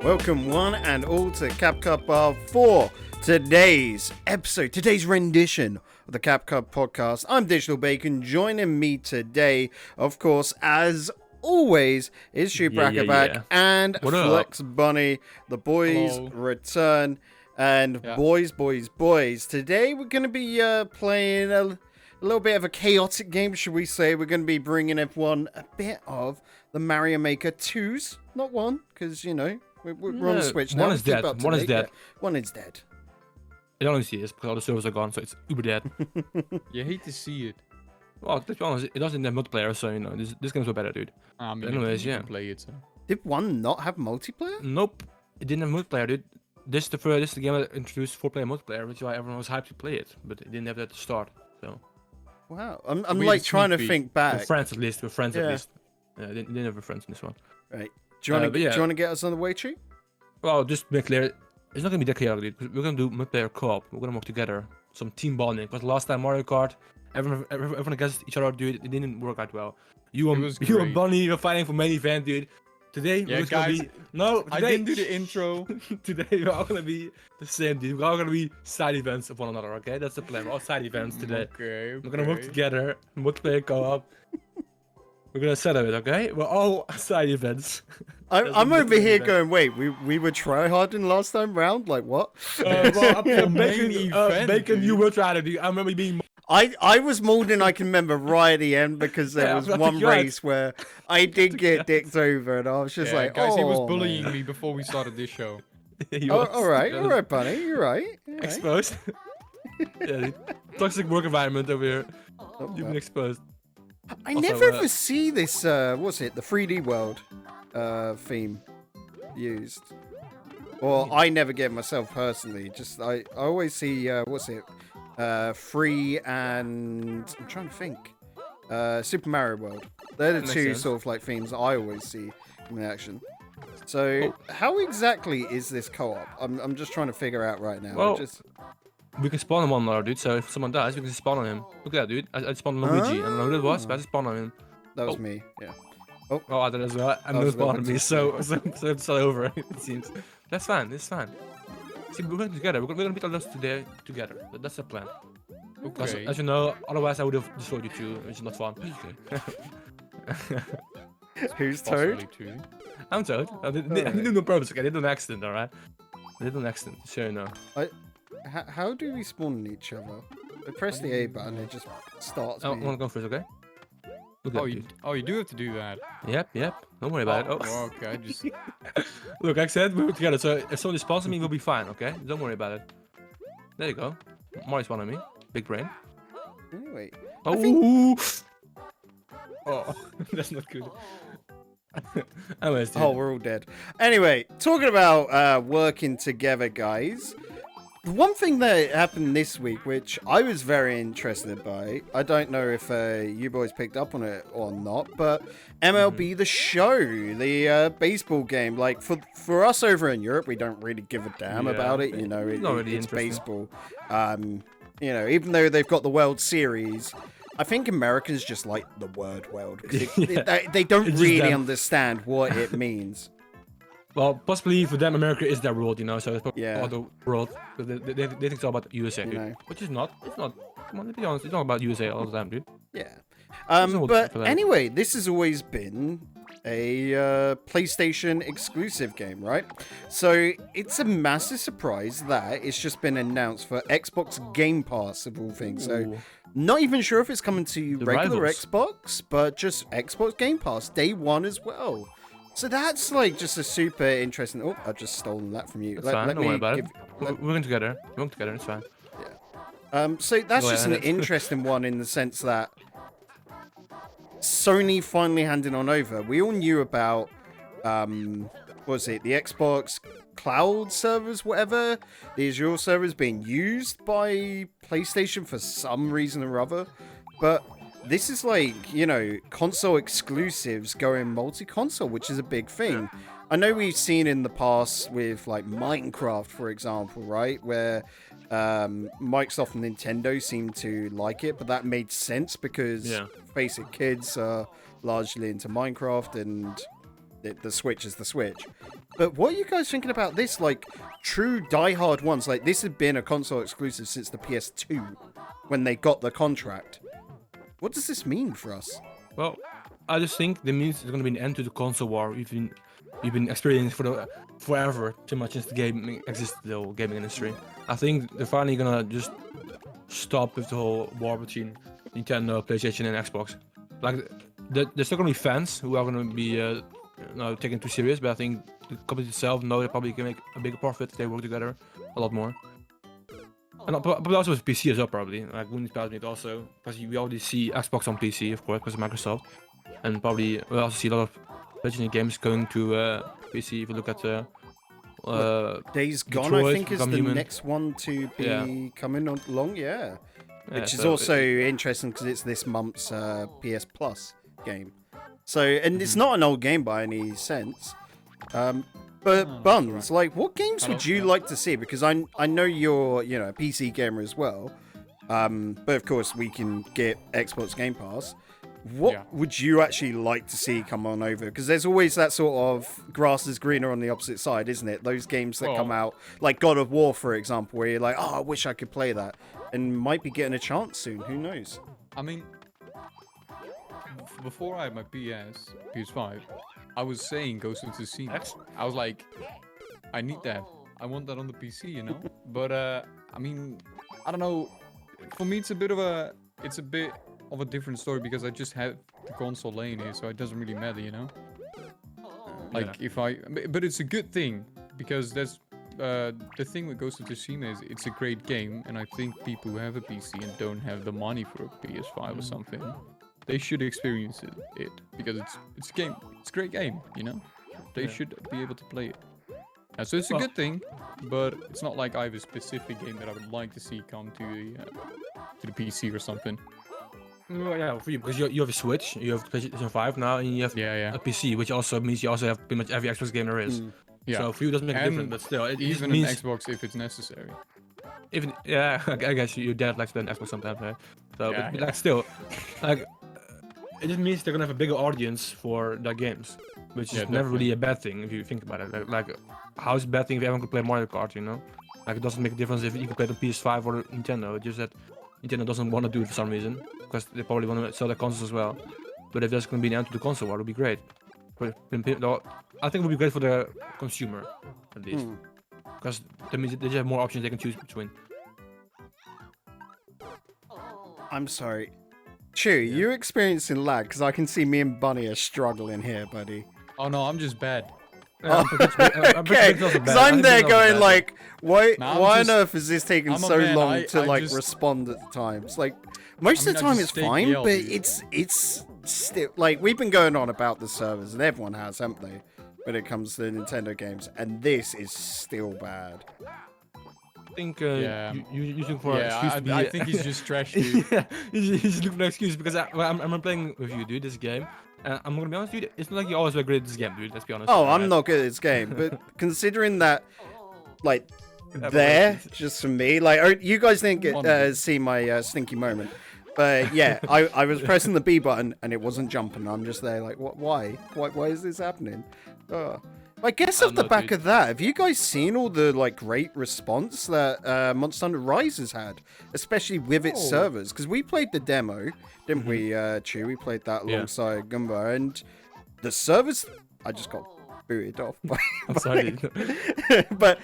Welcome one and all to CapCut Bar for today's episode, today's rendition of the CapCut podcast. I'm Digital Bacon. Joining me today, of course, as always, is Shoe Brackerback and What Flex up? Bunny. The boys return. And boys, today we're going to be playing a little bit of a chaotic game, should we say. We're going to be bringing everyone a bit of the Mario Maker 2s. Not one, because, you know, we're on the Switch now. One is dead. One is dead. One is dead. It honestly is because all the servers are gone, so it's uber dead. You hate to see it. Well, to be honest, it doesn't have multiplayer, so you know this game's so better, dude. I mean, Anyways, you yeah. can play it. So. Did one not have multiplayer? Nope, it didn't have multiplayer, dude. This is the game that introduced 4-player multiplayer, which is why everyone was hyped to play it, but it didn't have that at the start. So. Wow, I'm We like had a trying to sneak think With back. friends at least. With friends Yeah. at least. Yeah, they didn't have friends in this one. Right. Do you want to get us on the way, Tree? Well, just to make clear, it's not gonna be that chaotic, dude. 'Cause we're gonna do multiplayer co-op. We're gonna work together. Some team bonding. Because last time Mario Kart, everyone against each other, dude. It didn't work out well. You and great. Bunny were fighting for main event, dude. Today, Yeah, we're gonna guys, be no. I Today, didn't do the intro. today we're all gonna be the same, dude. We're all gonna be side events of one another. Okay, that's the plan. We're all side events today. Okay. We're gonna work together. Multiplayer co-op. We're gonna set up it, okay? We're all side events. I'm over here going, wait, we were tryharding last time round? Like, what? Well, up to main event, Bacon, you dude. were trying to do. I remember being. I was more than I can remember right at the end because there Yeah, was I one think you're right. race where I did get dicked over and I was just like, guys, oh, he was bullying man. me before we started this show. Oh, all right, Bunny, you're right. All right. Exposed. Yeah, dude. Toxic work environment over here. Oh, You've been well. exposed. I Also, never ever see this, what's it, the 3D world theme used. Or I never get myself personally. Just, I always see, what's it, Free and, I'm trying to think, Super Mario World. They're the Makes two sense. sort of like themes I always see in action. So, how exactly is this co-op? I'm just trying to figure out right now. Well, just... We can spawn on one another, dude. So if someone dies, we can spawn on him. Look at that, dude. I spawned on Luigi. I don't know who that was, but I just spawned on him. That was me, yeah. Oh, I did as well. And That no was spawn on well. me. So it's all over. It seems. That's fine. It's fine. See, we're going together. We're gonna beat all those today together. That's the plan. Because, Okay. as you know, otherwise I would have destroyed you too, which is not fun. Who's Toad? Possibly too. I'm Toad. I didn't do it on purpose. Okay, I did it on accident. All right. I did it on accident. Sure, you know. How do we spawn each other? I press the A button, it just starts I me. want to go first, okay? Look Oh, at you do have to do that. Yep. Don't worry about it. Oh. Okay, just Look, like I said, we work together. So if someone spawns on me, we'll be fine, okay? Don't worry about it. There you go. Mario spawned on me. Big brain. Anyway, Oh, oh, that's not good. Anyways, dude. oh, we're all dead. Anyway, talking about working together, guys. The one thing that happened this week, which I was very interested by, I don't know if you boys picked up on it or not, but MLB The Show, the baseball game, like for us over in Europe, we don't really give a damn Yeah, about it, you know, not really it's interesting. baseball. You know, even though they've got the World Series, I think Americans just like the word world. 'Cause they don't It's just really them. understand what it means. Well, possibly for them, America is their world, you know, so it's probably Yeah. all the world. But they think it's all about USA, dude. know. Which is not. It's not. Come on, to be honest, it's not about USA all the time, dude. Yeah. There's no But for that. anyway, this has always been a PlayStation exclusive game, right? So it's a massive surprise that it's just been announced for Xbox Game Pass of all things. So Ooh. not even sure if it's coming to The regular rivals. Xbox, but just Xbox Game Pass day one as well. So that's like just a super interesting. Oh, I've just stolen that from you. That's fine. Don't worry about it. let- We're going together. We're going together. It's fine. So that's Go just an ahead. interesting one in the sense that Sony finally handing on over. We all knew about, what was it, the Xbox cloud servers, whatever, the Azure servers being used by PlayStation for some reason or other. But this is like, you know, console exclusives going multi-console, which is a big thing. I know we've seen in the past with like Minecraft, for example, right? Where Microsoft and Nintendo seem to like it, but that made sense because, face it, kids are largely into Minecraft and the Switch is the Switch. But what are you guys thinking about this? Like, true diehard ones. Like, this had been a console exclusive since the PS2 when they got the contract. What does this mean for us? Well, I just think that means there's gonna be an end to the console war we've been experiencing forever, too much since the gaming existed, the whole gaming industry. I think they're finally gonna just stop with the whole war between Nintendo, PlayStation, and Xbox. Like, there's still gonna be fans who are gonna be taken too serious, but I think the company itself know they probably can make a bigger profit if they work together a lot more. And but also with PC as well, probably. Like, wouldn't surprise me also, because we already see Xbox on PC, of course, because of Microsoft, and probably we'll also see a lot of legendary games going to PC. If you look at Days Gone, Detroit, I think, is Become the Human. next one to be coming along, yeah. yeah, Which is so also interesting because it's this month's PS Plus game. So, and it's not an old game by any sense. But Buns, like, what games would you like to see? Because I know you're, you know, a PC gamer as well. But of course, we can get Xbox Game Pass. What would you actually like to see come on over? Because there's always that sort of grass is greener on the opposite side, isn't it? Those games that come out, like God of War, for example, where you're like, oh, I wish I could play that. And might be getting a chance soon. Who knows? I mean, before I had my PS5, I was saying Ghost of Tsushima. I was like, I need that. I want that on the PC, you know? But, I mean, I don't know. For me, it's a bit of a different story because I just have the console laying here, so it doesn't really matter, you know? Like, but it's a good thing because there's, the thing with Ghost of Tsushima is it's a great game, and I think people who have a PC and don't have the money for a PS5 or something, they should experience it because it's a game. It's a great game, you know. They should be able to play it. So it's a good thing, but it's not like I have a specific game that I would like to see come to the PC or something. Well, yeah, for you, because you have a Switch, you have PlayStation 5 now, and you have a PC, which also means you also have pretty much every Xbox game there is. Yeah. So for you, it doesn't make a difference, but still, it even means an Xbox if it's necessary. even I guess your dad likes to play an Xbox sometimes, right? So, Yeah, but like still, like it just means they're gonna have a bigger audience for their games, which is never really a bad thing if you think about it. Like how is it a bad thing if everyone can play Mario Kart? You know, like it doesn't make a difference if you can play it on PS5 or Nintendo. It's just that Nintendo doesn't want to do it for some reason because they probably want to sell their consoles as well. But if there's gonna be an end to the console war, it would be great. But I think it would be great for the consumer, at least, because that means they just have more options they can choose between. I'm sorry. Chew, you're experiencing lag because I can see me and Bunny are struggling here, buddy. Oh no, I'm just bad. Okay, because I'm there going like, why on earth is this taking so long to like respond at the times? Like, most of the time it's fine, but it's still like we've been going on about the servers and everyone has, haven't they? When it comes to Nintendo games, and this is still bad. I think you're looking for an excuse to be. I think he's just trash, dude. Yeah, he's looking for an excuse because I'm playing with you, dude. This game. I'm gonna be honest, dude. It's not like you always were great at this game, dude. Let's be honest. Oh, I'm not good at this game, but considering that, like, just for me, like, you guys didn't get see my stinky moment, but yeah, I was pressing the B button and it wasn't jumping. I'm just there, like, what? Why is this happening? I guess off the back of that, have you guys seen all the like great response that Monster Hunter Rise has had, especially with its servers? Because we played the demo, didn't we, Chew? We played that alongside Gumbo, and the servers. I just got booted off. I'm sorry. But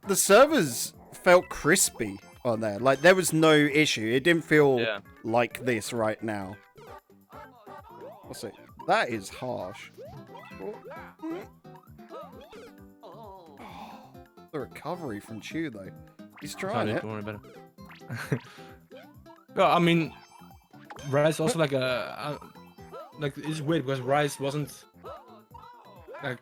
the servers felt crispy on there. Like there was no issue. It didn't feel like this right now. What's it? That is harsh. The recovery from Chew though. He's trying it. Don't worry about it. Well, I mean, Rise also like it's weird because Rise wasn't like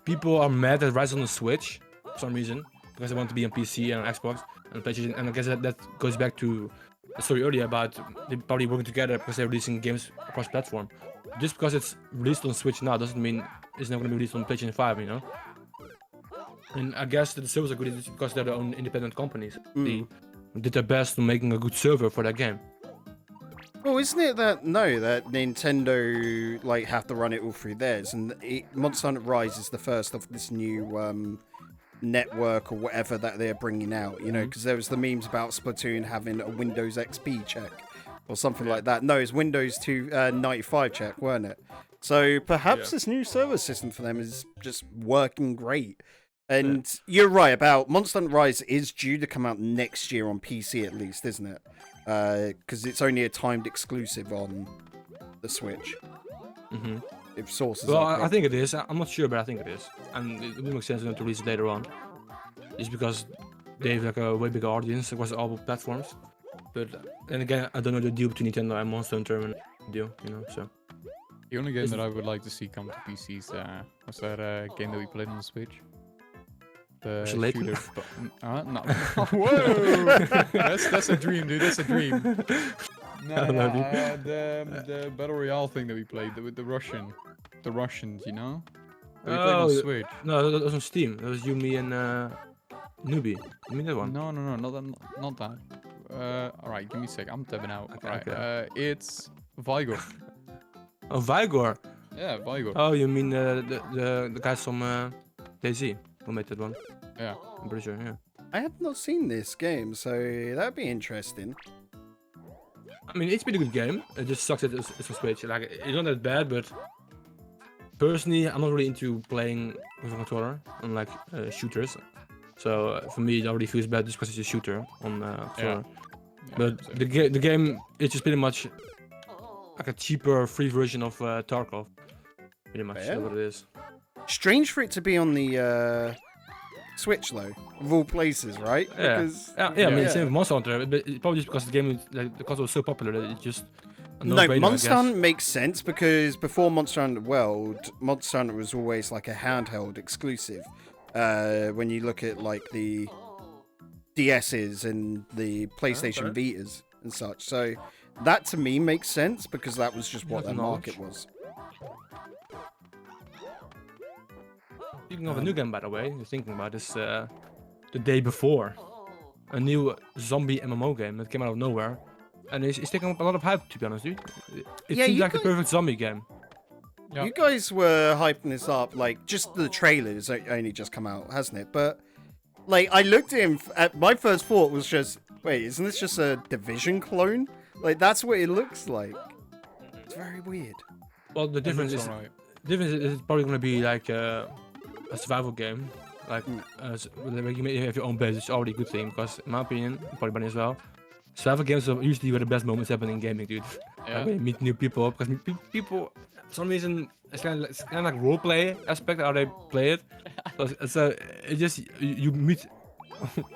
people are mad that Rise on the Switch for some reason because they want to be on PC and on Xbox and PlayStation, and I guess that goes back to the story earlier about they probably working together because they're releasing games across platform. Just because it's released on Switch now doesn't mean it's not going to be released on PlayStation 5, you know? And I guess that the servers are good because they're their own independent companies. They did their best to making a good server for that game. Well, isn't it that that Nintendo like have to run it all through theirs, and Monster Hunter Rise is the first of this new network or whatever that they're bringing out. You know, because there was the memes about Splatoon having a Windows XP check or something like that. No, it's Windows 295 check, weren't it? So perhaps this new server system for them is just working great. And you're right about Monster Hunter Rise is due to come out next year on PC at least, isn't it? Because it's only a timed exclusive on the Switch. Mm-hmm. If sources Well, are I think it is. I'm not sure, but I think it is. And it would make sense for them to release it later on. Just because they have like a way bigger audience across all platforms. But then again, I don't know the deal between Nintendo and Monster Hunter and deal, you know, so. The only game that I would like to see come to PCs was that game that we played on the Switch. The Was it late? shooter. No. Whoa! that's a dream, dude. That's a dream. No, the battle royale thing that we played with the Russians, you know. That we played on Switch. No, that was on Steam. That was you, me, and Newbie. You mean that one? No, not that. All right, give me a sec. I'm tapping out. Okay, Alright, okay. it's Vigor. Oh, Vigor. Yeah, Vigor. Oh, you mean the guys from DayZ who made that one? Yeah. I'm pretty sure, yeah. I have not seen this game, so that'd be interesting. I mean, it's been a good game. It just sucks that it's on Switch. Like, it's not that bad, but personally, I'm not really into playing with a controller on like shooters. So for me, it already feels bad just because it's a shooter on controller. Yeah, But same. the game is just pretty much like a cheaper free version of Tarkov. Pretty much, Yeah. that's what it is. Strange for it to be on the Switch though, of all places, right? Yeah. Because Yeah, I mean, Yeah. same with Monster Hunter, but it's probably just because the game, like, the console was so popular that it's just a no, no-brainer, I Monster guess. Hunter makes sense because before Monster Hunter World, Monster Hunter was always like a handheld exclusive. When you look at like the DS's and the PlayStation Okay. Vitas and such, so that to me makes sense because that was just what Not their knowledge. market was. Speaking of a new game, by the way, you're thinking about this the day before. A new zombie MMO game that came out of nowhere. And it's taking up a lot of hype, to be honest, dude. It Yeah, seems you like the guys- perfect zombie game. Yeah. You guys were hyping this up, like, just the trailers only just come out, hasn't it? But, like, I looked at him, my first thought was just, wait, isn't this just a Division clone? Like, that's what it looks like. It's very weird. Well, the difference is alright. it's probably going to be like a survival game. Like, like you may have your own base, it's already a good thing, because in my opinion, probably Bunny as well, survival games are usually where the best moments happen in gaming, dude. Yeah. Like when you meet new people, because people, for some reason, it's kind of like roleplay aspect how they play it. So it just you meet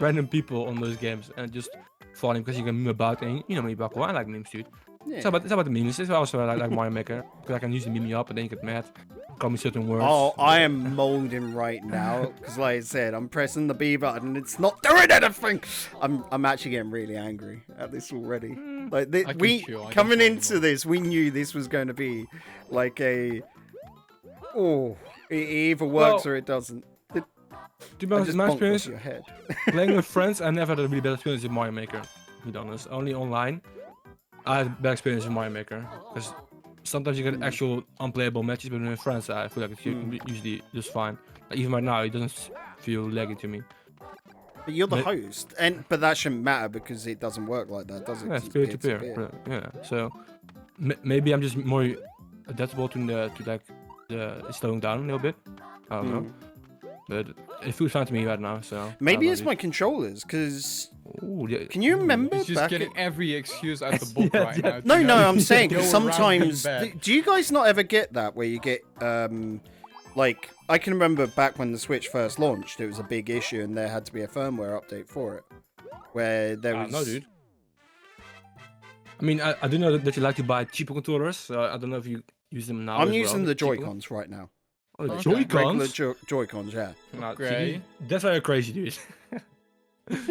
random people on those games and just falling because you can meme about and you know me about I like memes, dude. Yeah. It's about the memes. It's also like Mario Maker because I can usually meme you up and then you get mad, call me certain words. Oh, I am molding right now because, like I said, I'm pressing the B button and it's not doing anything. I'm actually getting really angry at this already. Like I can chill, I can coming chill into more. this, we knew this was going to be like it either works Well, or it doesn't. To be I honest, just in my bonked experience, off your head. playing with friends, I never had a really bad experience with Mario Maker. To be honest, only online. I had a bad experience with Mario Maker because sometimes you get actual unplayable matches, but with friends, I feel like it's usually just fine. Like even right now, it doesn't feel laggy to me. But you're the Ma- host, but that shouldn't matter because it doesn't work like that, does it? Yeah, 'Cause it's it's peer-to-peer. Yeah, so maybe I'm just more adaptable to the slowing down a little bit. I don't know, but it feels fine to me right now. So Maybe I it's don't my controllers because know, dude. Ooh, yeah. can you remember He's just back? getting every excuse out the book right now. to, No, you no, know, I'm saying go 'cause around being sometimes. bad. Do you guys not ever get that where you get like I can remember back when the Switch first launched, it was a big issue and there had to be a firmware update for it, where there was. No, dude. I mean, I do know that you like to buy cheaper controllers, so I don't know if you use them now. I'm as using well, the cheaper. Joy-Cons right now. Oh, the Okay. Regular Joy-Cons? Joy-Cons, yeah. Nah, see, Okay. that's why you're crazy, dude.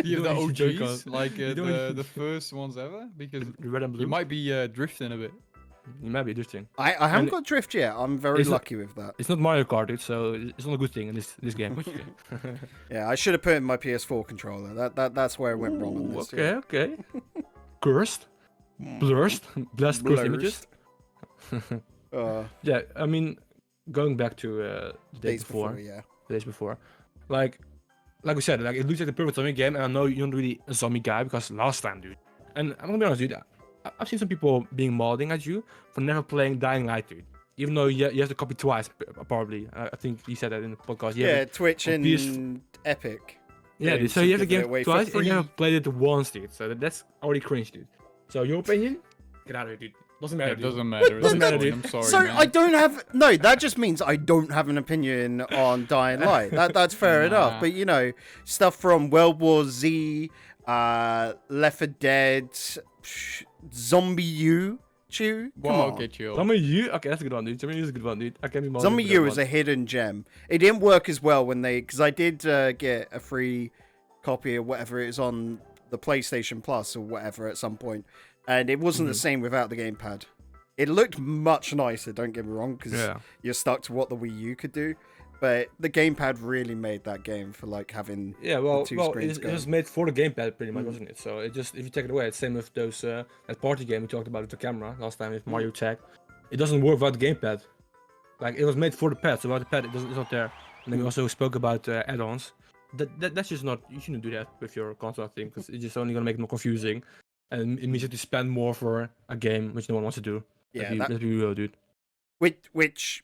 You have the don't use OGs, Joy-Cons. like You don't use- the first ones ever, because The red and blue. you might be drifting a bit. You might be drifting. I haven't And- got drift yet. I'm very Is it- lucky with that. It's not Mario Kart, dude, so it's not a good thing in this game. Yeah, I should have put in my PS4 controller. That's where I went wrong on Ooh, this. okay, okay. Cursed. blurred, blessed cursed images. Yeah, I mean, going back to the days before, yeah. the days before, like we said, like it looks like the perfect zombie game, and I know you're not really a zombie guy because last time, dude. And I'm gonna be honest, dude. I've seen some people being modding at you for never playing Dying Light, dude. Even though you have to copy twice, probably. I think you said that in the podcast. Yeah, Twitch on and PS... Epic. Yeah, dude. So to you have the give it game away for twice, and free. you have played it once, dude. So that's already cringe, dude. So your opinion? Get out of here, dude. Doesn't matter. It Dude. doesn't matter. Doesn't matter, It's fine, dude. I'm sorry, So man. I don't have that just means I don't have an opinion on Dying Light. That's fair enough. But you know, stuff from World War Z, Left 4 Dead, Zombie U, Chew. Come Wow, on. okay, chill. Zombie U? Okay, that's a good one, dude. Zombie U is a good one, dude. I can be modding Zombie for that U one. is a hidden gem. It didn't work as well when because I did get a free copy of whatever it is on the PlayStation Plus or whatever at some point, and it wasn't the same without the gamepad. It looked much nicer, don't get me wrong, because you're stuck to what the Wii U could do, but the gamepad really made that game for like having well, two well, screens it going. was made for the gamepad pretty much, wasn't it? So it just if you take it away, it's same with those that party game we talked about with the camera last time with Mario Tag. It doesn't work without the gamepad. Like it was made for the pad, so without the pad, it's not there. And then we also spoke about add-ons. That's just not. You shouldn't do that with your console, I think, because it's just only gonna make it more confusing, and it means you have to spend more for a game which no one wants to do. Yeah, let's be real, dude. Which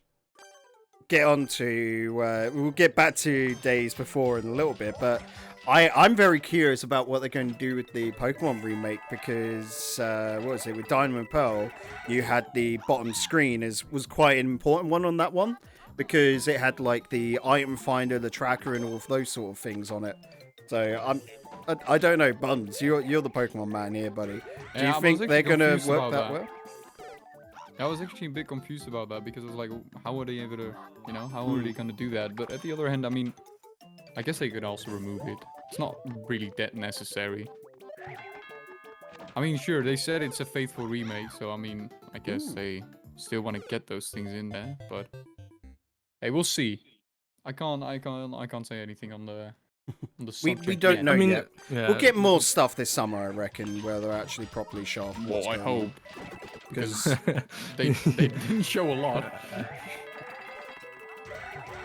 get on to we'll get back to days before in a little bit, but I'm very curious about what they're going to do with the Pokemon remake because what was it with Diamond and Pearl? You had the bottom screen was quite an important one on that one because it had like the item finder, the tracker, and all of those sort of things on it. So I don't know, Buns. You're the Pokemon man here, buddy. Do you think they're going to work that well? I was actually a bit confused about that because I was like, how are they able to, how are they gonna do that? But at the other hand, I mean, I guess they could also remove it. It's not really that necessary. I mean, sure, they said it's a faithful remake, so I mean, I guess they still want to get those things in there. But hey, we'll see. I can't say anything on the subject. We don't yet. know I mean, yet. yeah. We'll get more stuff this summer, I reckon, where they're actually properly sharp. Well, I hope. Because they didn't show a lot.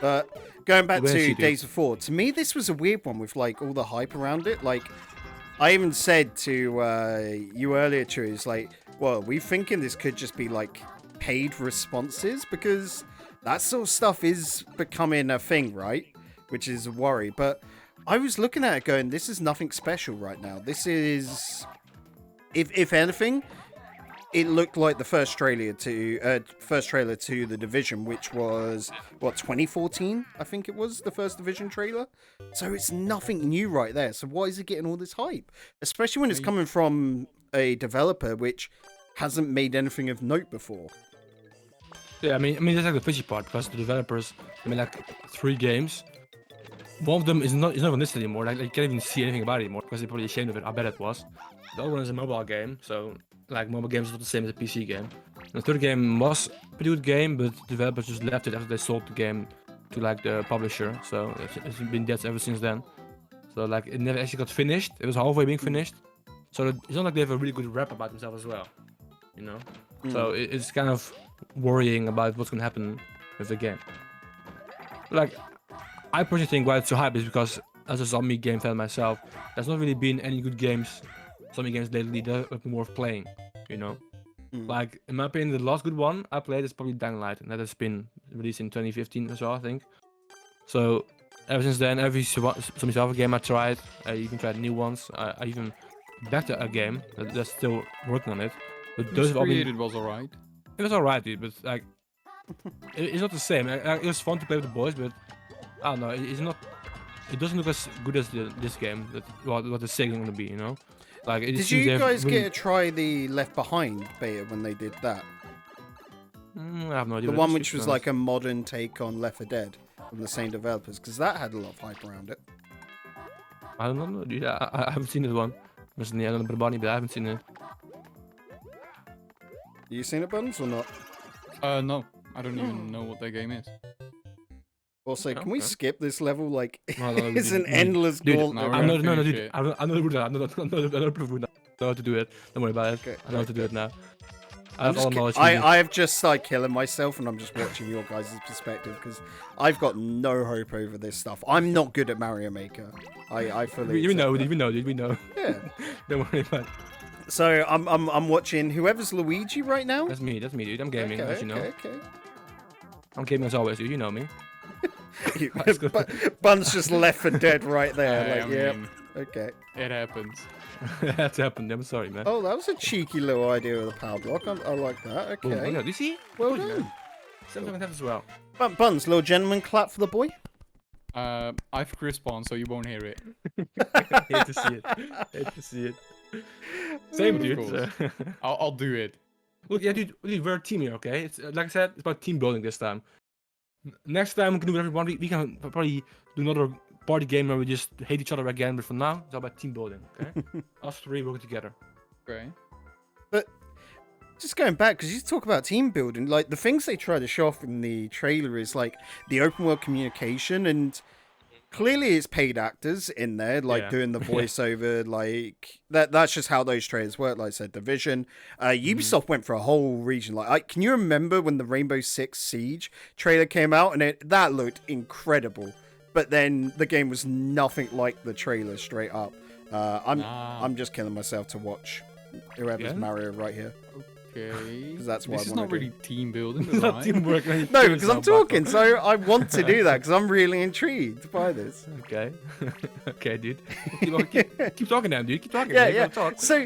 But going back We're gonna to see, Days Before, to me this was a weird one with like all the hype around it. Like I even said to you earlier, Chews, like, well, we thinking this could just be like paid responses because that sort of stuff is becoming a thing, right? Which is a worry. But I was looking at it going, this is nothing special right now. This is, if anything, it looked like the first trailer to The Division, which was, 2014? I think it was the first Division trailer. So it's nothing new right there. So why is it getting all this hype? Especially when it's coming from a developer which hasn't made anything of note before. Yeah, I mean that's like the fishy part because the developers, like 3 games. One of them is not on this anymore. Like you can't even see anything about it anymore because they're probably ashamed of it. I bet it was. The other one is a mobile game, so like mobile games is not the same as a PC game. And the third game was a pretty good game, but the developers just left it after they sold the game to like the publisher. So it's been dead ever since then. So like it never actually got finished. It was halfway being finished. So it's not like they have a really good rap about themselves as well, you know. So it's kind of worrying about what's gonna happen with the game. Like I personally think why it's so hype is because as a zombie game fan myself, there's not really been any good zombie games lately that I've been worth playing, you know. Like in my opinion, the last good one I played is probably Dying Light, and that has been released in 2015 as well, I think. So ever since then, every zombie survival game I tried, I even tried new ones. I even backed a game that's still working on it. But those have all been... was alright. It was alright, dude, but like it's not the same. It was fun to play with the boys, but I don't know. It's not. It doesn't look as good as this game. What the second gonna be, you know? Like. Did you guys get to try the Left Behind beta when they did that? I have no idea. The one which was like a modern take on Left 4 Dead from the same developers, because that had a lot of hype around it. I don't know, dude. I haven't seen this one. I don't know about it, but I haven't seen it. You seen it, Buns, or not? No. I don't even know what that game is. Also, Okay, can we okay. skip this level? Like, No, no, it's dude, an dude, endless dude, gauntlet. no, I'm not, no, no, finish dude. it. I'm not good at that. I'm not good at that. I know how to do it. Don't worry about it. Okay, I know how to do okay. it now. I I'm have all just knowledge. I've just started killing myself, and I'm just watching your guys' perspective because I've got no hope over this stuff. I'm not good at Mario Maker. I fully. We know, accept dude. We know, dude. We know. that. Yeah. Don't worry about it. So I'm watching whoever's Luigi right now. That's me, dude. I'm gaming, Okay, as you know. okay. I'm gaming as always, dude. You know me. Bun's just left for dead right there. I Like, yeah. mean, Okay. it happens. That's happened. I'm sorry, man. Oh, that was a cheeky little idea of the power block. I like that. Boom. Okay. Oh, no, do you see? Well Told you, done. man. 7 seconds as well. Buns, little gentleman clap for the boy. I've respawned, so you won't hear it. Hate to see it. Hate to see it. Same, Of dude. course. so- I'll do it. Look, yeah, dude, we're a team here, okay? It's like I said, it's about team building this time. Next time we can do whatever we want. We can probably do another party game where we just hate each other again. But for now, it's all about team building, okay? Us three working together. Okay. Just going back, because you talk about team building, like the things they try to show off in the trailer is like the open world communication, and clearly it's paid actors in there, like Yeah. doing the voiceover, like that's just how those trailers work. Like I said, Division, Ubisoft went for a whole region. Like, can you remember when the Rainbow Six Siege trailer came out, and that looked incredible, but then the game was nothing like the trailer straight up. I'm just killing myself to watch whoever's Yeah? Mario right here. Okay. 'Cause that's what this I is wanna not do. really team building, It's not right? teamwork. man. No, You because I'm yourself back talking, so I want to do that because I'm really intrigued by this. up. Okay. Okay, dude. Keep talking now, dude. Keep talking. Yeah, man. You yeah. gotta Talk. So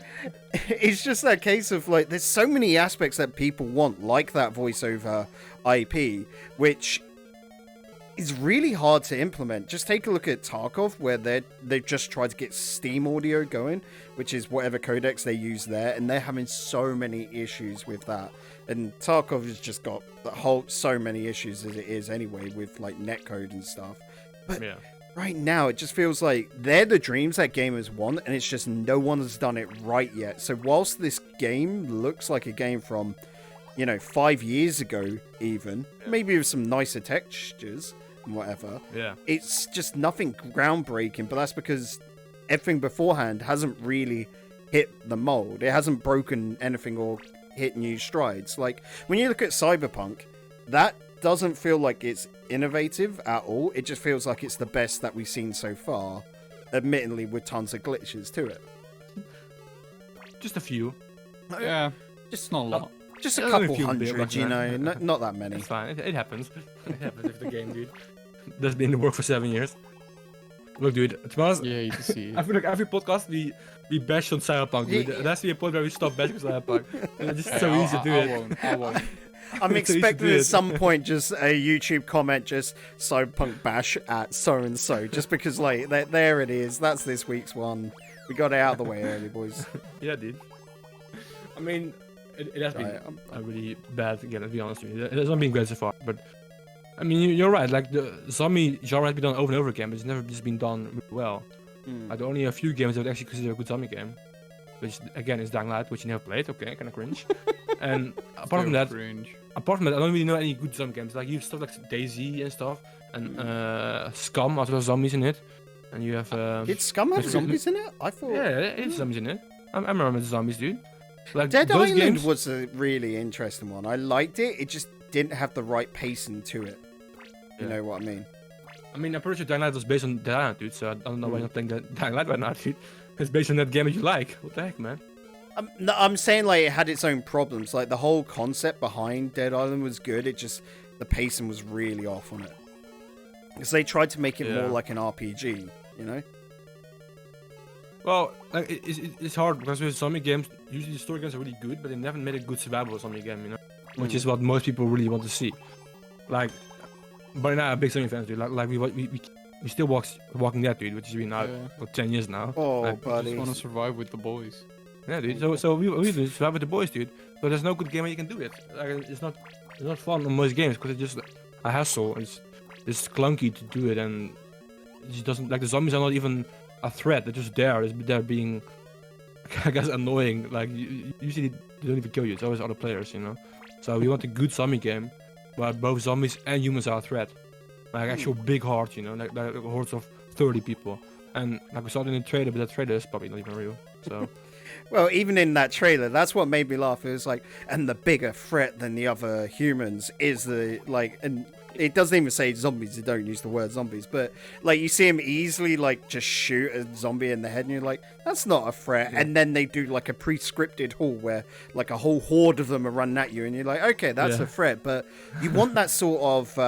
it's just that case of like, there's so many aspects that people want, like that voiceover IP, which is really hard to implement. Just take a look at Tarkov, where they've just tried to get Steam audio going, which is whatever codecs they use there, and they're having so many issues with that. And Tarkov has just got so many issues as it is anyway with like netcode and stuff. Yeah. Right now, it just feels like they're the dreams that gamers want, and it's just no one has done it right yet. So whilst this game looks like a game from, 5 years ago, even, maybe with some nicer textures and whatever, Yeah. it's just nothing groundbreaking, but that's because everything beforehand hasn't really hit the mold. It hasn't broken anything or hit new strides. Like, when you look at Cyberpunk, that doesn't feel like it's innovative at all. It just feels like it's the best that we've seen so far, admittedly with tons of glitches to it. Just a few. Yeah, just not a lot. Just a Yeah, only a couple few hundred, bugs, you man. know, not that many. It's fine. It happens. It happens with the game, dude. That's been in the work for 7 years. Look, dude. To be honest, Yeah, you can see I it. feel like every podcast we bash on Cyberpunk, dude. There has to be a point where we stop bashing Cyberpunk. It's just so easy to do I it. won't. I won't. I'm It's easy to expecting do at it. some point just a YouTube comment, just Cyberpunk bash at so and so, just because like there it is. That's this week's one. We got it out of the way early, boys. Yeah, dude. I mean, it has been Right, a really bad game, to be honest with you. It hasn't been great so far, but I mean, you're right. Like the zombie genre has been done over and over again, but it's never just been done really well. Hmm. Like, there are only a few games that would actually consider a good zombie game, which again is Dying Light, which you never played. Okay, kind of cringe. And apart from Still that, cringe. I don't really know any good zombie games. Like you have stuff like DayZ and stuff, and Scum as well as zombies in it, and you have Did Scum have Mr. zombies in it? I thought yeah, it's zombies in it. I remember the zombies, dude. Like Dead those Island games, was a really interesting one. I liked it. It just didn't have the right pacing to it. You Yeah. know what I mean? I mean, I'm pretty sure Dying Light was based on Dead Island, dude. So I don't know why Mm. you're not playing Dying Light right now, dude. It's based on that game that you like. What the heck, man? No, I'm saying like it had its own problems. Like the whole concept behind Dead Island was good. It just the pacing was really off on it. Because they tried to make it more Yeah. like an RPG. You know? Well, like it's hard because with zombie games, usually the story games are really good, but they never made a good survival zombie game, you know, which is what most people really want to see. Like, but now I'm a big zombie fan, dude. Like we still watch Walking Dead, dude, which has been out Yeah. for 10 years now. Oh, Like, I just buddy. want to survive with the boys. Yeah, dude. So we do survive with the boys, dude. But there's no good game where you can do it. Like, it's not fun on most games because it's just a hassle. It's clunky to do it, and it just doesn't like the zombies are not even a threat. They're just there. They're being, I guess, annoying. Like usually they don't even kill you. It's always other players, you know. So we want a good zombie game where both zombies and humans are a threat. like actual big hearts, you know, like hordes of 30 people. And like we saw it in the trailer, but that trailer is probably not even real. So Well, even in that trailer, that's what made me laugh. It was like, and the bigger threat than the other humans is the, like, and it doesn't even say zombies. They don't use the word zombies, but like you see him easily like just shoot a zombie in the head, and you're like, that's not a threat. Yeah. And then they do like a pre-scripted haul where like a whole horde of them are running at you, and you're like, okay, that's Yeah. a threat. But you want that sort of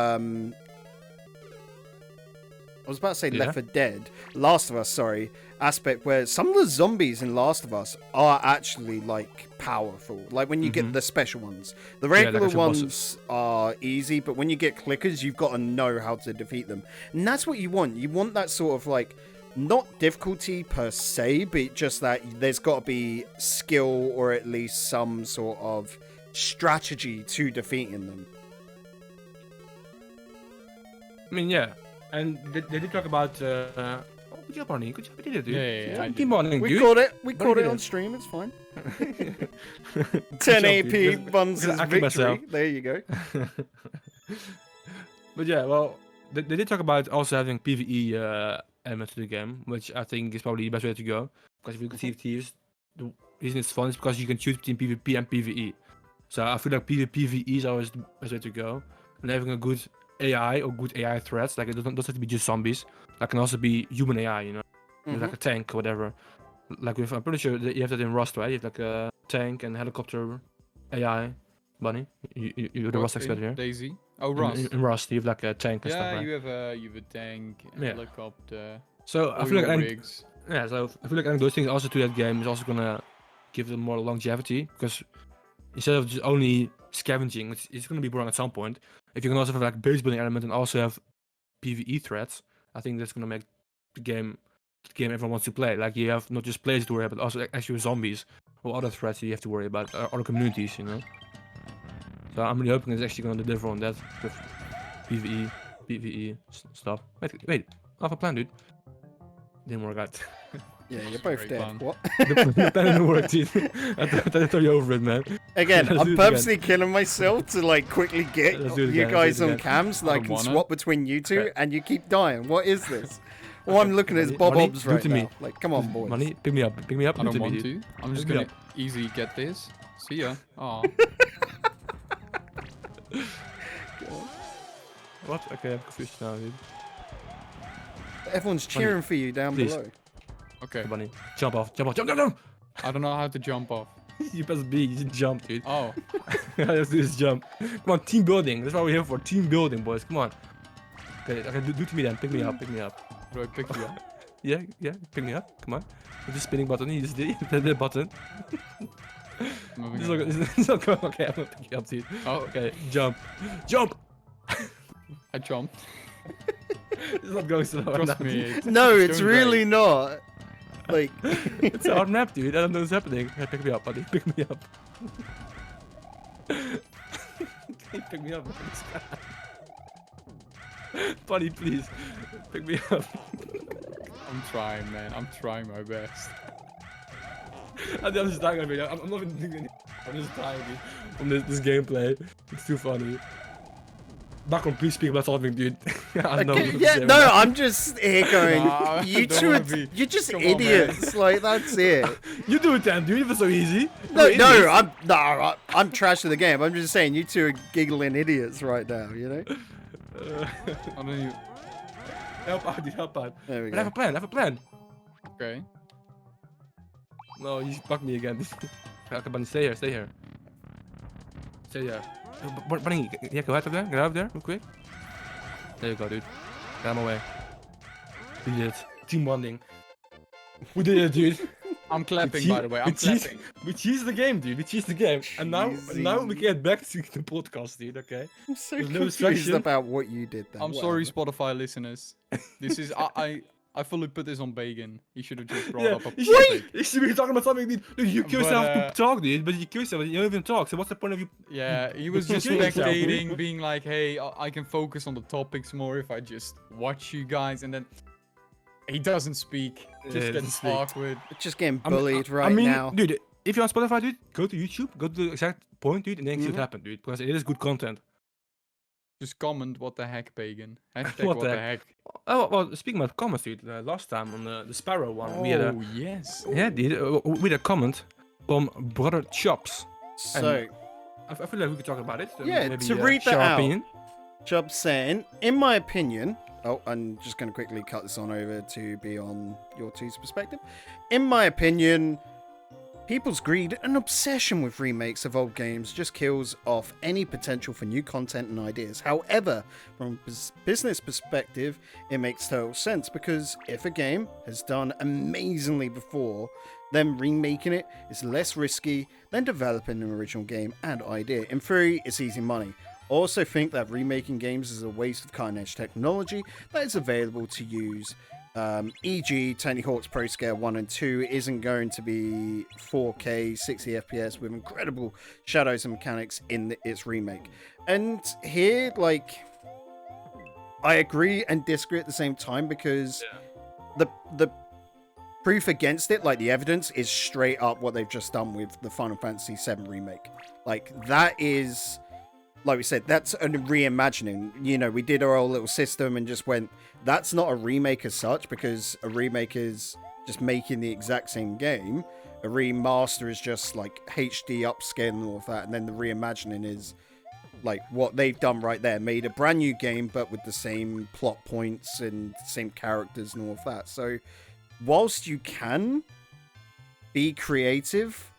I was about to say Yeah. Left 4 Dead, Last of Us, sorry, aspect where some of the zombies in Last of Us are actually like powerful. Like when you get the special ones, the like regular actual bosses. ones are easy, but when you get clickers, you've got to know how to defeat them, and that's what you want. You want that sort of like not difficulty per se, but just that there's got to be skill or at least some sort of strategy to defeating them. I mean, yeah, and they did talk about. Oh, good job, Arnie. Good job, you did it, dude. Yeah, I Keep did. on, We dude. caught it. We What caught did it you on do? stream. It's fine. Good 10 job, AP dude. Buns' Because I victory. can myself. There you go. But yeah, well, they did talk about also having PvE elements to the game, which I think is probably the best way to go. Because if you can see Thieves, the reason it's fun is because you can choose between PvP and PvE. So I feel like PvE is always the best way to go. And having a good AI or good AI threats, like it doesn't have to be just zombies. That can also be human AI, you know, like a tank or whatever. Like I'm pretty sure that you have that in Rust, right? You have like a tank and helicopter AI. Bunny, you're the Rust expert here. Daisy. Oh, In- Rust. In Rust, you have like a tank and stuff, Yeah, right? you have a tank, a Yeah. helicopter, So I all feel your like rigs. so I feel like adding those things also to that game is also gonna give them more longevity, because instead of just only scavenging, it's gonna be boring at some point. If you can also have like base building element and also have PvE threats, I think that's gonna make the game everyone wants to play. Like you have not just players to worry about, but also actual zombies or other threats that you have to worry about, other communities, you know. So I'm really hoping it's actually gonna deliver on that with PvE stuff. Wait, I have a plan, dude. Didn't work out. Yeah, you're That's a both great dead. plan. What? The plan didn't work, dude. I thought you over it, man. Again, Let's do I'm it purposely killing myself to like quickly get Let's do it you again, guys let's do it on again. cams that I don't can wanna. swap between you two, Okay. and you keep dying. What is this? All I'm looking at is Bob Money, Hobbs do it right to me. now. Like, come on, boys. Money, pick me up, I do it don't to me, want dude. to. I'm just Pick me gonna easy get this. See ya. Aw. What? Okay, I'm confused now, dude. Everyone's cheering for you down Please. below. Okay. Hey, Bunny, jump off, jump, jump! I don't know how to jump off. You press B, you didn't jump, dude. Oh. Let's do this jump. Come on, team building. That's what we're here for. Team building, boys. Come on. Okay, do to me then. Pick me up, pick me up. Do I pick you up? Yeah, pick me up. Come on. With the spinning button, you just did the button. Moving This on. is not going. Okay, I'm gonna pick you up, dude. Oh, Okay, jump. Jump! I jumped. It's not going slow Trust enough. me. No, it's it's going really great. not. Like, It's a hard map, dude. I don't know what's happening. Hey, pick me up, buddy. Pick me up. Pick me up. Buddy, please. Pick me up. I'm trying, man. I'm trying my best. I'm just dying of it. I'm not even doing anything. I'm just dying dude, from this gameplay. It's too funny. Background, please speak about something, dude. I know. okay, yeah, no, I'm just here going. Nah, You don't two, wanna are, be- you're just Come on, man. idiots. Like, that's it. You do it then, dude. If it's so easy. No, You're no, idiots. I'm trash to the game. I'm just saying, you two are giggling idiots right now. You know. I don't even... Help out, dude. Help out. There we But I have go. a plan. I have a plan. Okay. No, you bugged me again. Okay, Bunny, stay here. Stay here. Stay here. Bunny, yeah, go out of there. Get out of there, real quick. There you go, dude. Get out of my way. We did it. Team bonding. We did it, dude. I'm clapping, by the way. I'm clapping. We cheesed the game, dude. We cheesed the game. And now we Cheesy. get back to the podcast, dude, okay? I'm so There's no confused distraction. about what you did there. I'm sorry, Spotify listeners. This is... I fully put this on Bacon. He should have just brought up a topic. You should be talking about something, dude. Dude, you kill But, yourself to talk, dude. But you kill yourself, you don't even talk. So what's the point of you? Yeah, he was just kill yourself, dude. spectating, being like, hey, I can focus on the topics more if I just watch you guys, and then he doesn't speak. Yeah, Just he doesn't gets speak. awkward. Just getting I mean- bullied I right mean, now. dude, if you're on Spotify, dude, go to YouTube, go to the exact point, dude, and then see what Mhm. happened, dude. Because it is good content. Just comment what the heck, Pagan. Hashtag What what the the heck. Oh, well, speaking about comments, dude, last time on the Sparrow one, we had a, yes. yeah, dude, we had a comment from Brother Chops. So, I feel like we could talk about it. Yeah, maybe, to read that share our out. opinion. Chubb saying, in my opinion, I'm just going to quickly cut this on over to be on your two's perspective. In my opinion, people's greed and obsession with remakes of old games just kills off any potential for new content and ideas. However, from a business perspective, it makes total sense because if a game has done amazingly before, then remaking it is less risky than developing an original game and idea. In theory, it's easy money. I also think that remaking games is a waste of cutting-edge technology that is available to use. E.g., Tony Hawk's Pro Scale 1 and 2 isn't going to be 4K 60 FPS with incredible shadows and mechanics in its remake. And here, like, I agree and disagree at the same time because the proof against it, like the evidence, is straight up what they've just done with the Final Fantasy VII remake. Like, that is, like we said, that's a reimagining. You know, we did our old little system and just went, that's not a remake as such, because a remake is just making the exact same game. A remaster is just like HD upscaling and all of that, and then the reimagining is like what they've done right there, made a brand new game but with the same plot points and same characters and all of that. So whilst you can be creative,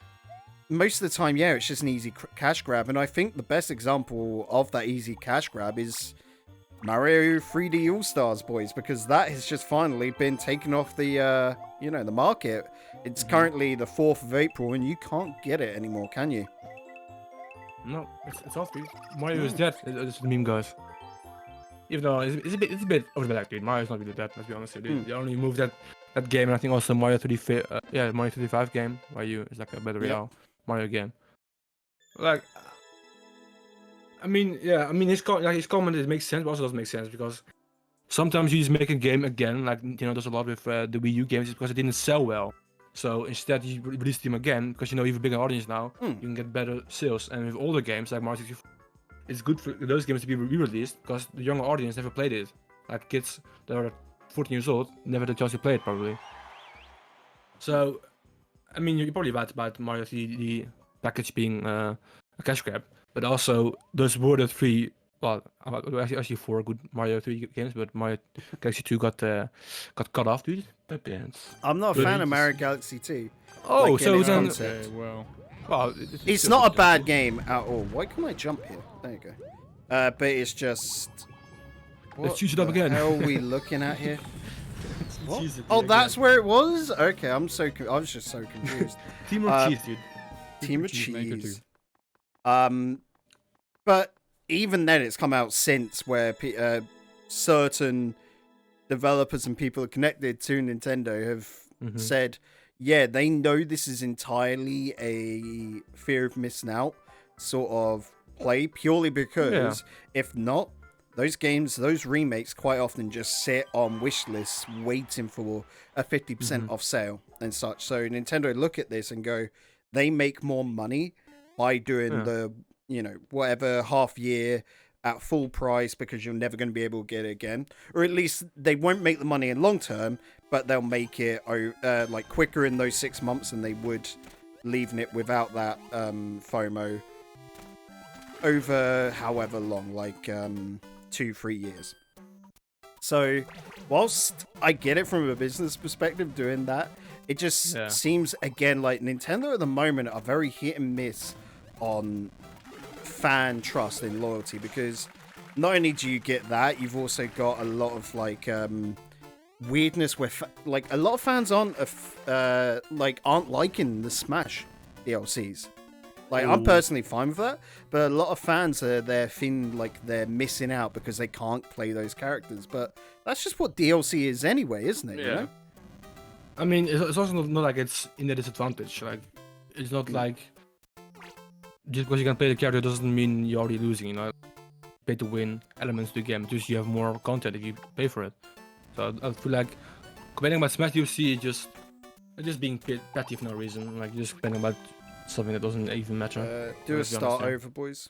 most of the time, yeah, it's just an easy cash grab. And I think the best example of that easy cash grab is Mario 3D All-Stars, boys, because that has just finally been taken off the, the market. It's currently the 4th of April, and you can't get it anymore, can you? No, it's off, dude. Mario is dead. It's the meme, guys. Even though it's a bit overbalanced, dude. Mario's not really dead. Let's be honest here, dude. They only moved that game, and I think also Mario 35 game, where it's like a Battle Royale Mario game. Like, I mean, his comment, it makes sense, but also doesn't make sense because sometimes you just make a game again, like, there's a lot with the Wii U games because it didn't sell well. So instead you release them again because you have a bigger audience now. You can get better sales, and with older games like Mario 64, it's good for those games to be re-released because the younger audience never played it. Like kids that are 14 years old never had a chance to play it probably. So, I mean, you're probably right about Mario 3D package being a cash grab, but also those were the three. Well, actually 4 good Mario 3 games, but Mario Galaxy 2 got cut off, dude. I'm not a fan of Mario Galaxy 2. Oh, like so then, Okay, well, it's not a bad game at all. Why can't I jump here? There you go. But it's just. Let's choose it up again. What the hell are we looking at here? Oh, that's where it was? Okay, I was just so confused. Team of Cheese, dude. Team of Cheesemaker Cheese. But even then, it's come out since where certain developers and people connected to Nintendo have said, yeah, they know this is entirely a fear of missing out sort of play, purely because if not, those games, those remakes quite often just sit on wish lists waiting for a 50% off sale and such. So Nintendo look at this and go, they make more money by doing the, whatever half year at full price because you're never going to be able to get it again. Or at least they won't make the money in long term, but they'll make it like quicker in those 6 months than they would leaving it without that FOMO over however long, like 2-3 years. So whilst I get it from a business perspective doing that, it just seems again like Nintendo at the moment are very hit and miss on fan trust and loyalty, because not only do you get that, you've also got a lot of like weirdness where like a lot of fans aren't liking the Smash DLCs. Like, I'm personally fine with that, but a lot of fans they're feeling like they're missing out because they can't play those characters. But that's just what DLC is anyway, isn't it? Yeah. You know? I mean, it's also not like it's in a disadvantage. Like, it's not like just because you can play the character doesn't mean you're already losing. Pay to win elements to the game. Just you have more content if you pay for it. So I feel like complaining about Smash DLC is just being petty for no reason. Like just complaining about something that doesn't even matter. Do a start over, boys.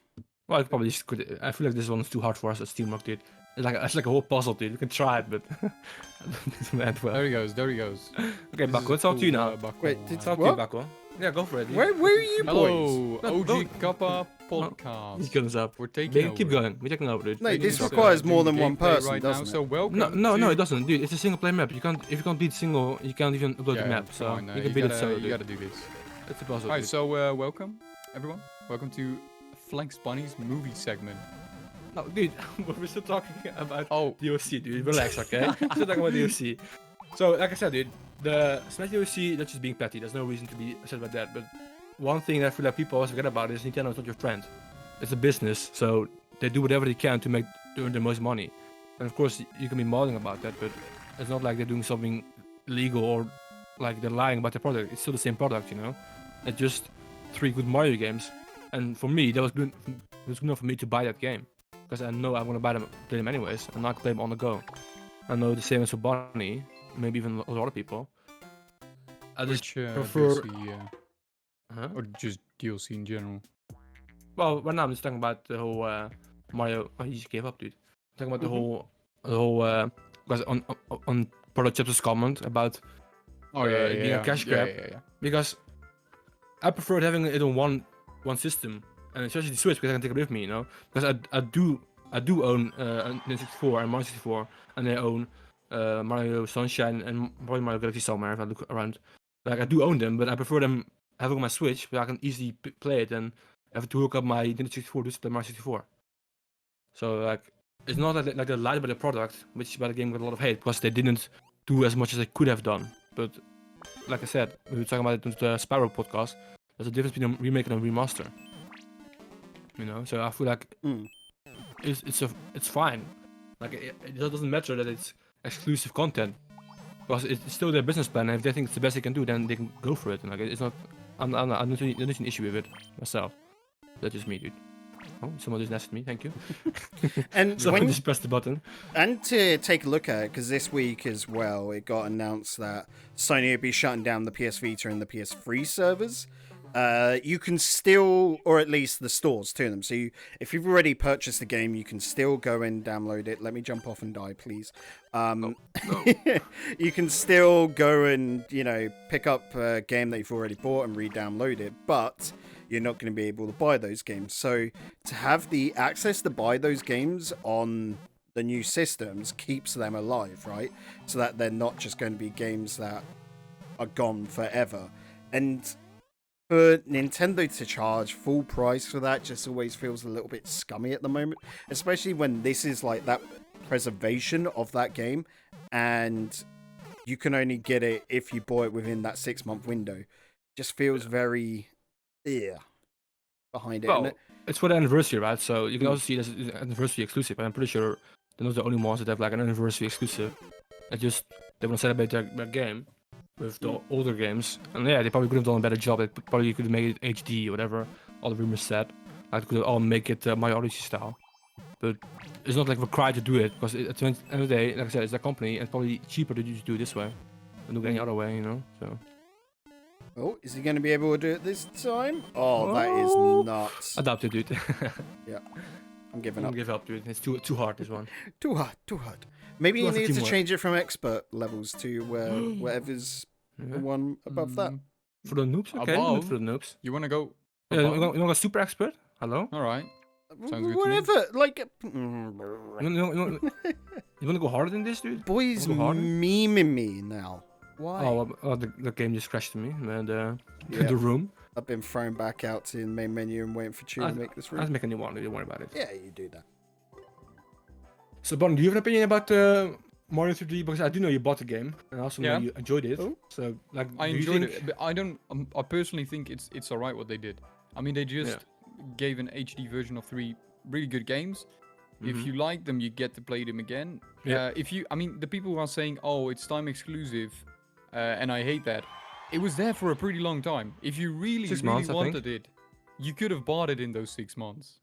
Well, I probably just could. I feel like this one's too hard for us at Steamrock, dude. It's like a whole puzzle, dude. You can try it, but I don't think it's gonna end well. There he goes. There he goes. Okay, This is Bako, a it's all to you cool, now. Bako. Wait, did It's all to you, what? Bako. Yeah, go for it. Dude. Where are you boys? Hello, No, OG don't- Kappa podcast. He's killing us up. We're taking Keep over. going. We're taking over, dude. No, Taking this this, requires more doing than one gameplay person, right doesn't now, it? So welcome. No, to... it doesn't, dude. It's a single player map. You can't if you can't beat single, you can't even upload the map. So come on, you can beat it solo, You dude. gotta do this. It's a puzzle. Alright, dude. so welcome everyone. Welcome to Flanks Bunny's movie segment. No, dude, we're still talking about Oh, DLC, dude. Relax, okay? We're still talking about DLC. So, like I said, dude, the Smash DLC, that's just being petty. There's no reason to be upset about that. But one thing that I feel like people always forget about is Nintendo is not your friend. It's a business, so they do whatever they can to earn the most money. And of course, you can be moaning about that, but it's not like they're doing something illegal or like they're lying about the product. It's still the same product, you know? It's just 3 good Mario games. And for me, that was good. It was good enough for me to buy that game. Because I know I'm gonna play them anyways, and I can play them on the go. I know the same as for Bonnie, maybe even a lot of people. I just which prefer- DLC, huh? or just DLC in general. Well, right now I'm just talking about the whole Mario. Oh, he just gave up, dude. I'm talking about Mm-hmm. the whole because on Product Chapter's comment about Oh yeah, it being a cash grab. Yeah. because I preferred having it on one system, and especially the Switch because I can take it with me, you know. Because I do own Nintendo 64 and Mario 64, and I own Mario Sunshine and probably Mario Galaxy somewhere if I look around. Like I do own them, but I prefer them having on my Switch, where I can easily play it and have to hook up my Nintendo 64 to play Mario 64. So like it's not like they lied about the product, which is why the game got a lot of hate because they didn't do as much as they could have done. But like I said, we were talking about it in the Spyro podcast. There's a difference between a remake and a remaster. You know, so I feel like Mm. it's fine. Like it doesn't matter that it's exclusive content, because it's still their business plan. And if they think it's the best they can do, then they can go for it. And like it's not, I'm not an issue with it myself. That's just me, dude. Oh, someone just nested me. Thank you. And Someone when just pressed the button. And to take a look at it, because this week as well, it got announced that Sony would be shutting down the PS Vita and the PS3 servers. You can still, or at least the stores to them. So if you've already purchased the game, you can still go and download it. Let me jump off and die, please. You can still go and, pick up a game that you've already bought and re-download it. But you're not going to be able to buy those games. So to have the access to buy those games on the new systems keeps them alive, right? So that they're not just going to be games that are gone forever. And for Nintendo to charge full price for that just always feels a little bit scummy at the moment, especially when this is like that preservation of that game and you can only get it if you bought it within that 6-month window. Just feels very behind it. Well, And it's for the anniversary, right? So you can also see it as an anniversary exclusive. And I'm pretty sure they're not the only ones that have like an anniversary exclusive. They want to celebrate their game with the older games. And yeah, they probably could have done a better job. They probably could have made it HD or whatever. All the rumors said. Like, they could have all make it Mario Odyssey style. But it's not like required to do it, because at the end of the day, like I said, it's their company, and it's probably cheaper to just do it this way than do it any other way, you know. So oh, is he going to be able to do it this time? Oh, that Oh. is nuts. adapt it, dude. I'm giving Don't up. give up, dude. It's too hard, this one. Too hard. Maybe Too you hard for need to teamwork. change it from expert levels to whatever's Yeah. the one above that. Mm, For the noobs, okay. Above? For the noobs. You wanna go? Yeah, above? you want a super expert? Hello? All right. Sounds good to me. Whatever. Like, You want to go harder than this, dude? boys Wanna go harder? memeing me now. Why? Oh, the game just crashed me, man. Yeah. The room. I've been thrown back out to the main menu and waiting for Chew to make this I'll room. make a new one. Don't worry about it. Yeah, you do that. So, Bon, do you have an opinion about Mario 3D? Because I do know you bought the game, and I also know Yeah. you enjoyed it. Oh. So, like, I do you enjoyed think... it, but I don't. I personally think it's alright what they did. I mean, they just gave an HD version of 3 really good games. If Mhm. you like them, you get to play them again. Yeah. I mean, the people who are saying, "Oh, it's time exclusive," and I hate that. It was there for a pretty long time. If you really, 6 really months, I think. wanted it, you could have bought it in those 6 months.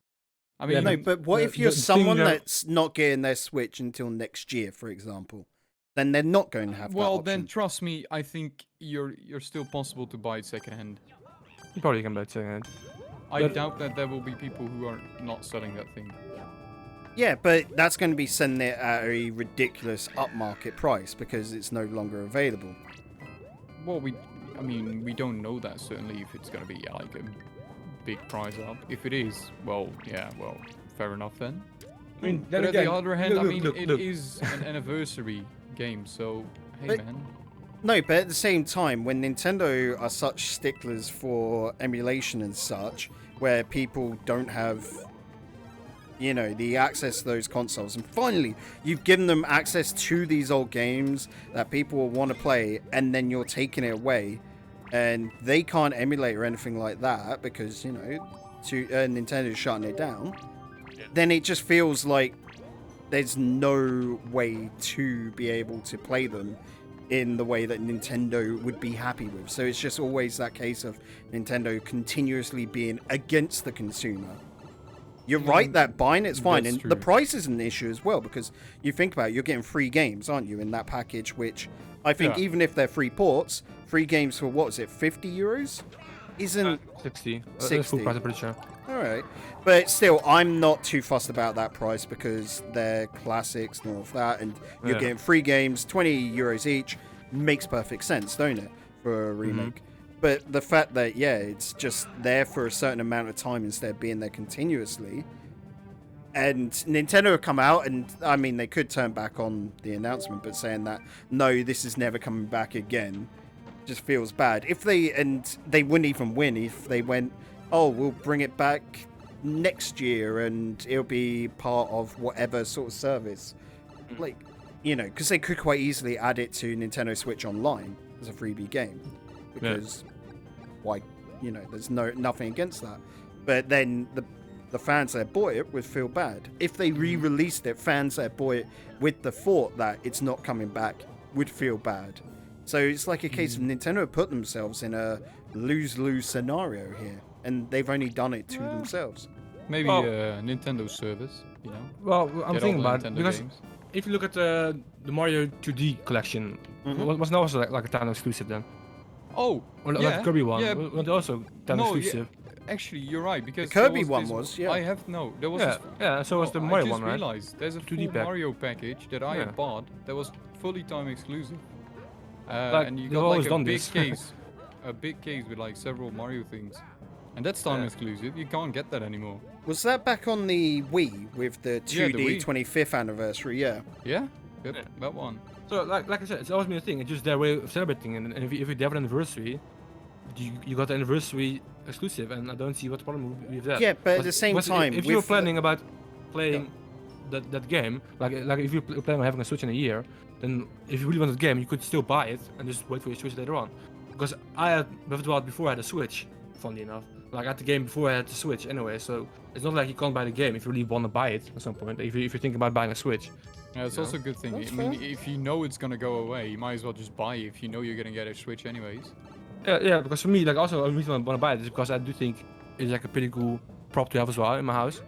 I Yeah, mean, No, but what if you're the thing someone that- that's not getting their Switch until next year, for example? Then they're not going to have well, that then option. trust me, I think you're still possible to buy it secondhand. You probably can buy it second. I But- doubt that there will be people who are not selling that thing. Yeah, but that's going to be selling it at a ridiculous upmarket price because it's no longer available. Well, I mean, we don't know that certainly if it's gonna be like a big price up. If it is, well, yeah, well, fair enough then. I mean, But then at again, the other hand, I look, mean, look, it look. is an anniversary game, so hey, But- man. No, but at the same time, when Nintendo are such sticklers for emulation and such, where people don't have, you know, the access to those consoles, and finally you've given them access to these old games that people will want to play, and then you're taking it away, and they can't emulate or anything like that because, you know, Nintendo's shutting it down, then it just feels like there's no way to be able to play them in the way that Nintendo would be happy with. So it's just always that case of Nintendo continuously being against the consumer. You're right that buying it's fine, That's and true. the price is an issue as well because you think about it, you're getting free games, aren't you, in that package? Which I think Yeah. even if they're free ports, free games for what is it, €50? Isn't 60. 60. Full price, I'm pretty sure. all right, but still, I'm not too fussed about that price because they're classics and all of that, and you're Yeah. getting free games, €20 each, makes perfect sense, don't it, for a remake? But the fact that it's just there for a certain amount of time instead of being there continuously, and Nintendo have come out, and I mean they could turn back on the announcement, but saying that no, this is never coming back again, just feels bad. If they wouldn't even win if they went, oh, we'll bring it back next year and it'll be part of whatever sort of service. Like, you know, because they could quite easily add it to Nintendo Switch Online as a freebie game. Because why, you know, there's nothing against that. But then the fans that bought it would feel bad. If they re-released it, fans that bought it with the thought that it's not coming back would feel bad. So it's like a case of Nintendo have put themselves in a lose-lose scenario here, and they've only done it to themselves. Maybe Well- Nintendo service, you know? Well, I'm Get all thinking the about it Nintendo because games. if you look at the Mario 2D collection, was not also like a Nintendo exclusive then? Oh, Or like yeah, the Kirby one, yeah. was also Nintendo No, yeah, exclusive. Actually, you're right because Kirby there one this- was, yeah. I have no. There was. Yeah, this, yeah. So was the I Mario just one, right? realized there's a 2D full pack. Mario package that I Yeah. had bought that was fully time exclusive. Like, And you they've got always like a done big this. case, a big case with like several Mario things, and that's time Yeah. exclusive. You can't get that anymore. Was that back on the Wii with the 2D Wii. 25th anniversary? Yeah. Yeah, yep, Yeah. that one. So like I said, it's always been a thing. It's just their way of celebrating, and if you have an anniversary, you got the anniversary exclusive, and I don't see what the problem would be with that. Yeah, but at the same because time, if you're with- planning about playing that game, like if you plan on having a Switch in a year, then if you really want the game, you could still buy it and just wait for your Switch later on. Because I had Breath of the Wild before I had a Switch, funnily enough. Like I had the game before I had the Switch anyway, so it's not like you can't buy the game if you really want to buy it at some point. If you're thinking about buying a Switch. Yeah, it's You also a good thing. That's I mean, fair. if you know it's gonna go away, you might as well just buy it if you know you're gonna get a Switch anyways. Yeah, because for me, like also a reason I want to buy it is because I do think it's like a pretty cool prop to have as well in my house.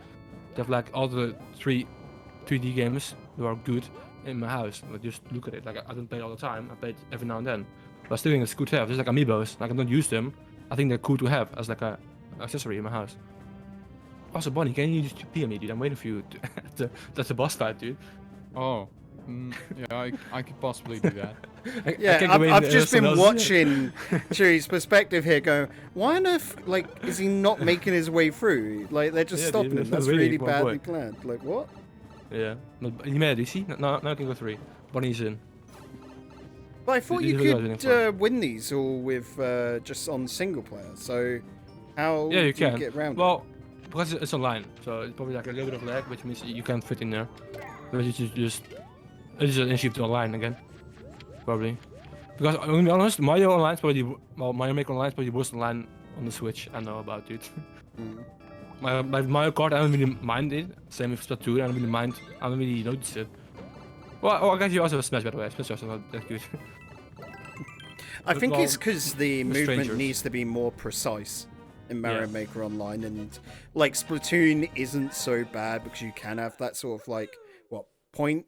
To have like all the 3D games that are good in my house. Like just look at it. Like I don't play it all the time. I play it every now and then. But I still think it's cool to have. Just like amiibos. Like I don't use them. I think they're cool to have as like a accessory in my house. Also, Bonnie, can you just pee on me, dude? I'm waiting for you. That's the boss fight, dude. Oh, yeah, I could possibly do that. I Yeah, can't go in I've just been someone else's- watching Chewy's perspective here going, why on earth, like, is he not making his way through? Like, they're just Yeah, dude, stopping him. that's That's really really my badly boy. planned. Like, what? Yeah. But you made it, you see? Now I can go 3. Bonnie's in. But I thought These you are the guys winning could win these all with just on single player. So, how Yeah, you do you can. get around it? Well, because it's online, so it's probably like a little bit of lag, which means you can't fit in there. But it's just an issue to online again, probably. Because I'm gonna be honest, Mario Online is probably Mario Maker Online is probably the worst online on the Switch I know about, dude. Mm. my Mario Kart, I don't really mind it. Same with Splatoon, I don't really notice it. Well, I guess you also have Smash, by the way. Smash is also not that good. I think well, it's because the the movement strangers. needs to be more precise in Mario Yeah. Maker Online, and like Splatoon isn't so bad because you can have that sort of like 0.1,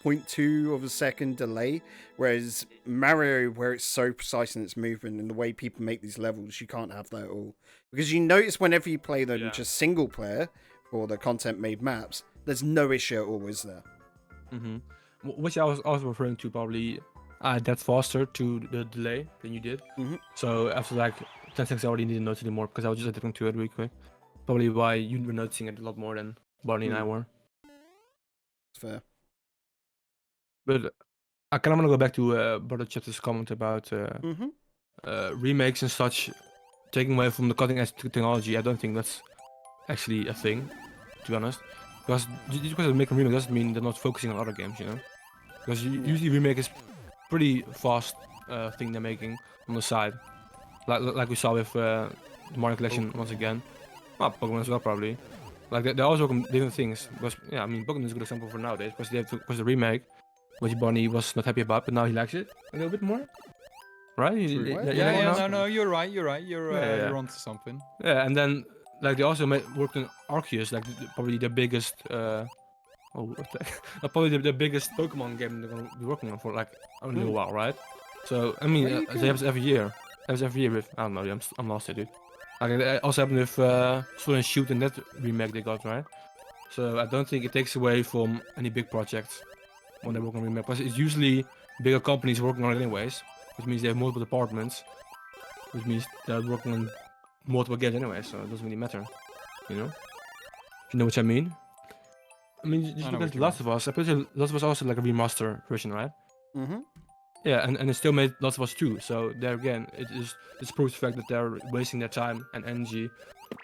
0.2 of a second delay, whereas Mario, where it's so precise in its movement and the way people make these levels, you can't have that at all. Because you notice whenever you play them just single player or the content made maps, there's no issue at all, is there? Mm-hmm. Which I was also referring to, probably that faster to the delay than you did. Mhm. So after like 10 seconds, I already didn't notice anymore because I was just addicting to it really quick. Probably why you were noticing it a lot more than Barney and I were. It's fair. But I kind of want to go back to Brother Chapter's comment about remakes and such, taking away from the cutting edge technology. I don't think that's actually a thing, to be honest. Because just because they make a remake doesn't mean they're not focusing on other games, you know? Because usually remake is pretty fast thing they're making on the side. Like we saw with the Mario Collection once again. Pokemon as well, probably. Like they're always working different things. Because yeah, I mean Pokemon is a good example for nowadays. Because the remake, which Bonnie was not happy about, but now he likes it a little bit more. Right? No, you're right. You're onto something. Yeah, and then like they also worked on Arceus, like probably the biggest. Probably the biggest Pokemon game they're gonna be working on for like a little while, right? So I mean, they have every year. With I don't know, I'm lost here, dude. Like it also happened with Sword and Shield and that remake they got, right? So I don't think it takes away from any big projects when they work on remake, because it's usually bigger companies working on it anyways, which means they have multiple departments, which means they're working on multiple games anyway, so it doesn't really matter, you know? You know what I mean? I mean, just look at Last of Us. I put Last of Us also like a remaster version, right? Mm-hmm. Yeah, and it still made Last of Us 2. So there again, this proves the fact that they're wasting their time and energy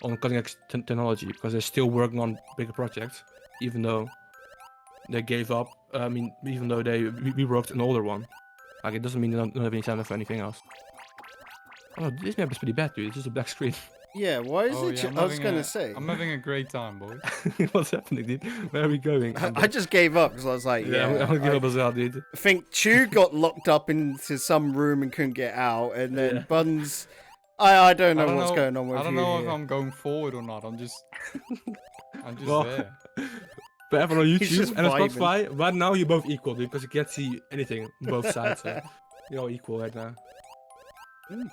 on cutting edge technology because they're still working on bigger projects, even though they gave up. I mean, even though they reworked an older one, like it doesn't mean they don't have any time for anything else. Oh, this map is pretty bad, dude. It's just a black screen. Yeah, why is it? I was gonna say. I'm having a great time, boys. What's happening, dude? Where are we going? I just gave up because I was like, I'm gonna give up as well, dude. I think Chew got locked up into some room and couldn't get out, and then Buns. I don't know what's going on with you. I don't know if I'm going forward or not. I'm just there. But everyone on YouTube and on Spotify, right now you're both equal, dude, because you can't see anything on both sides. So you're all equal right now.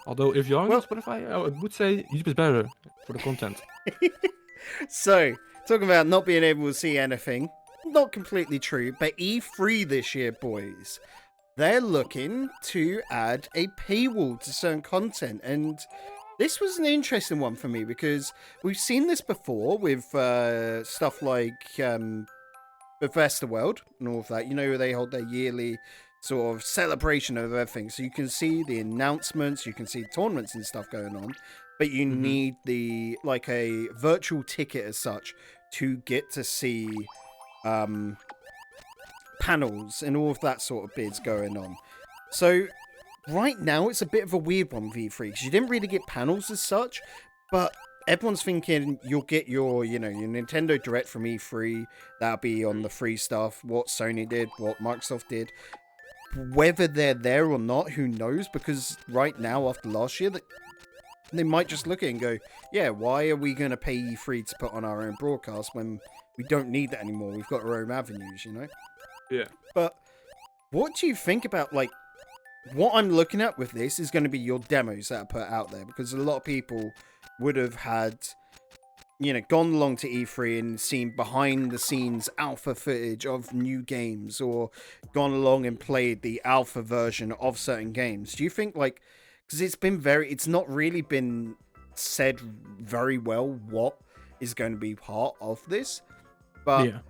Although if you're on Spotify, I would say YouTube is better for the content. So, talking about not being able to see anything, not completely true, but E3 this year, boys, they're looking to add a paywall to certain content, and this was an interesting one for me because we've seen this before with stuff like Bethesda World and all of that. You know, they hold their yearly sort of celebration of everything, so you can see the announcements, you can see tournaments and stuff going on, but you need the like a virtual ticket as such to get to see panels and all of that sort of bids going on. So right now it's a bit of a weird one with E3 because you didn't really get panels as such, but everyone's thinking you'll get your, you know, your Nintendo Direct from E3, that'll be on the free stuff, what Sony did, what Microsoft did. Whether they're there or not, who knows? Because right now, after last year, they might just look at it and go, yeah, why are we going to pay E3 to put on our own broadcast when we don't need that anymore? We've got our own avenues, you know? Yeah. But what do you think about, like, what I'm looking at with this is going to be your demos that are put out there, because a lot of people would have had, you know, gone along to E3 and seen behind the scenes alpha footage of new games, or gone along and played the alpha version of certain games. Do you think, like, because it's not really been said very well what is going to be part of this, but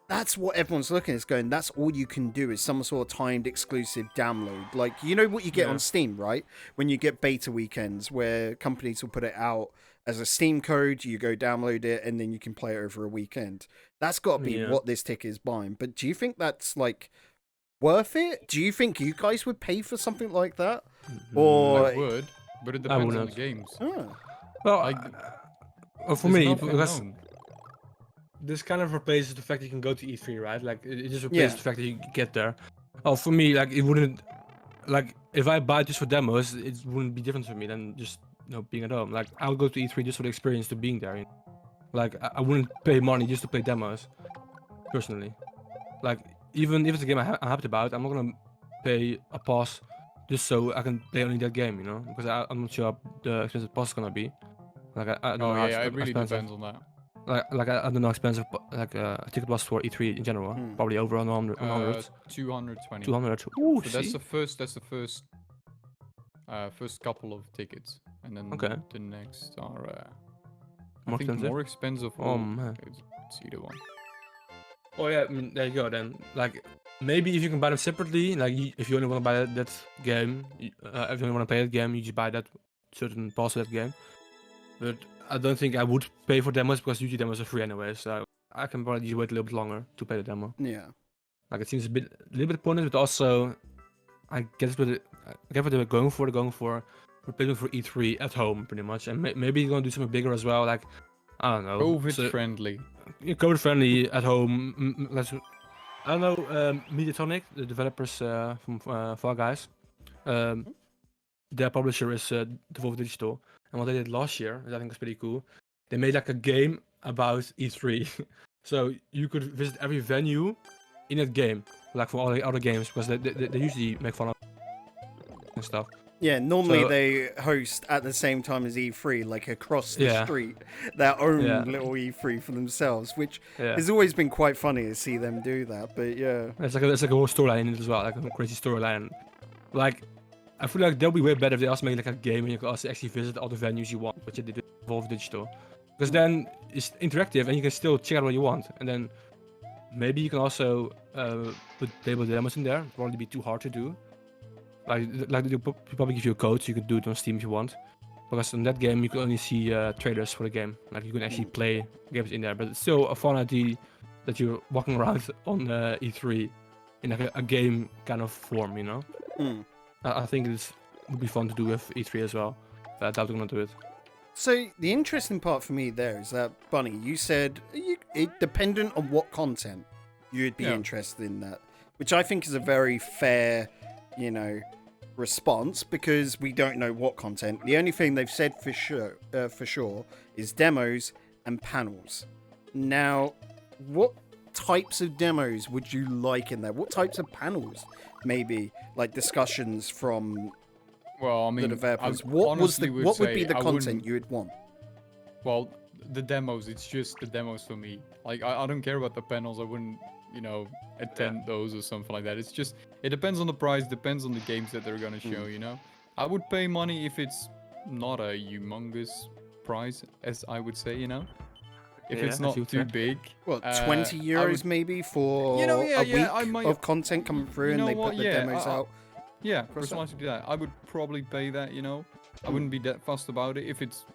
that's what everyone's looking at, is going, that's all you can do is some sort of timed exclusive download. Like, you know what you get on Steam, right? When you get beta weekends where companies will put it out as a Steam code, you go download it, and then you can play it over a weekend. That's got to be what this ticket is buying. But do you think that's, like, worth it? Do you think you guys would pay for something like that? Or I would, but it depends on the games. Oh. Well, for me, because this kind of replaces the fact that you can go to E3, right? Like, it just replaces the fact that you get there. Oh, for me, like, it wouldn't, like, if I buy just for demos, it wouldn't be different for me than just, you know, being at home. Like, I'll go to E3 just for the experience to being there. You know? Like, I wouldn't pay money just to play demos. personally. Like, even if it's a game I'm happy about, I'm not gonna pay a pass just so I can play only that game, you know? Because I'm not sure how the expensive pass is gonna be. Like, I don't know how yeah, it really expensive. depends on that. Like I don't know how expensive a ticket was for E3 in general. Probably over 100. 220. 200. Ooh, So see? that's the first couple of tickets, and then Okay. the next are I More think expensive? more expensive. Oh, or man. it's either one. Oh yeah, I mean, there you go then. Like, maybe if you can buy them separately, like if you only want to buy that game, if you only want to play that game, you just buy that certain pass of that game. But I don't think I would pay for demos because usually demos are free anyway, so I can probably just wait a little bit longer to play the demo. Yeah. Like, it seems a little bit pointless, but also I get what they're going for. They're going for replacement for E3 at home, pretty much, and maybe you're gonna do something bigger as well. Like, I don't know, COVID friendly. COVID friendly at home. I don't know, Mediatonic, the developers from Fall Guys. Their publisher is Devolver Digital, and what they did last year, which I think was pretty cool, they made like a game about E3. So you could visit every venue in that game, like for all the other games, because they usually make fun of and stuff. Yeah, normally So- they host at the same time as E3, like across the Yeah. street, their own Yeah. little E3 for themselves, which Yeah, has always been quite funny to see them do that. But yeah, it's like a whole storyline in it as well, like a crazy storyline. Like, I feel like that'll be way better if they also make like a game and you can also actually visit all the venues you want, which they did with Devolver Digital. Because then it's interactive and you can still check out what you want. And then maybe you can also put playable demos in there. It'll probably be too hard to do. Like they'll probably give you a code so you can do it on Steam if you want. Because in that game you can only see trailers for the game. Like you can actually play games in there, but it's still a fun idea that you're walking around on E3 in like a game kind of form, you know. Mm. I think it would be fun to do with E3 as well. But I doubt they're gonna do it. So the interesting part for me there is that, Bunny, you said it dependent on what content you'd be Yeah. interested in that, which I think is a very fair, response, because we don't know what content. The only thing they've said for sure is demos and panels. Now, what types of demos would you like in there? What types of panels? Maybe like discussions from Well, I mean, the developers. I What honestly would be say the I content wouldn't- you would want? Well, the demos, it's just the demos for me. Like, I don't care about the panels. I wouldn't, attend those or something like that. It's just, it depends on the price, depends on the games that they're gonna show, I would pay money if it's not a humongous price, as I would say, If Yeah, it's I not see what too you're- big. Well, I 20 euros would- maybe for yeah, a week I might- of content coming through, You and know they what, put the yeah, demos out. Yeah, Cross for someone to do that, I would probably pay that, I wouldn't be that fussed about it. If it's,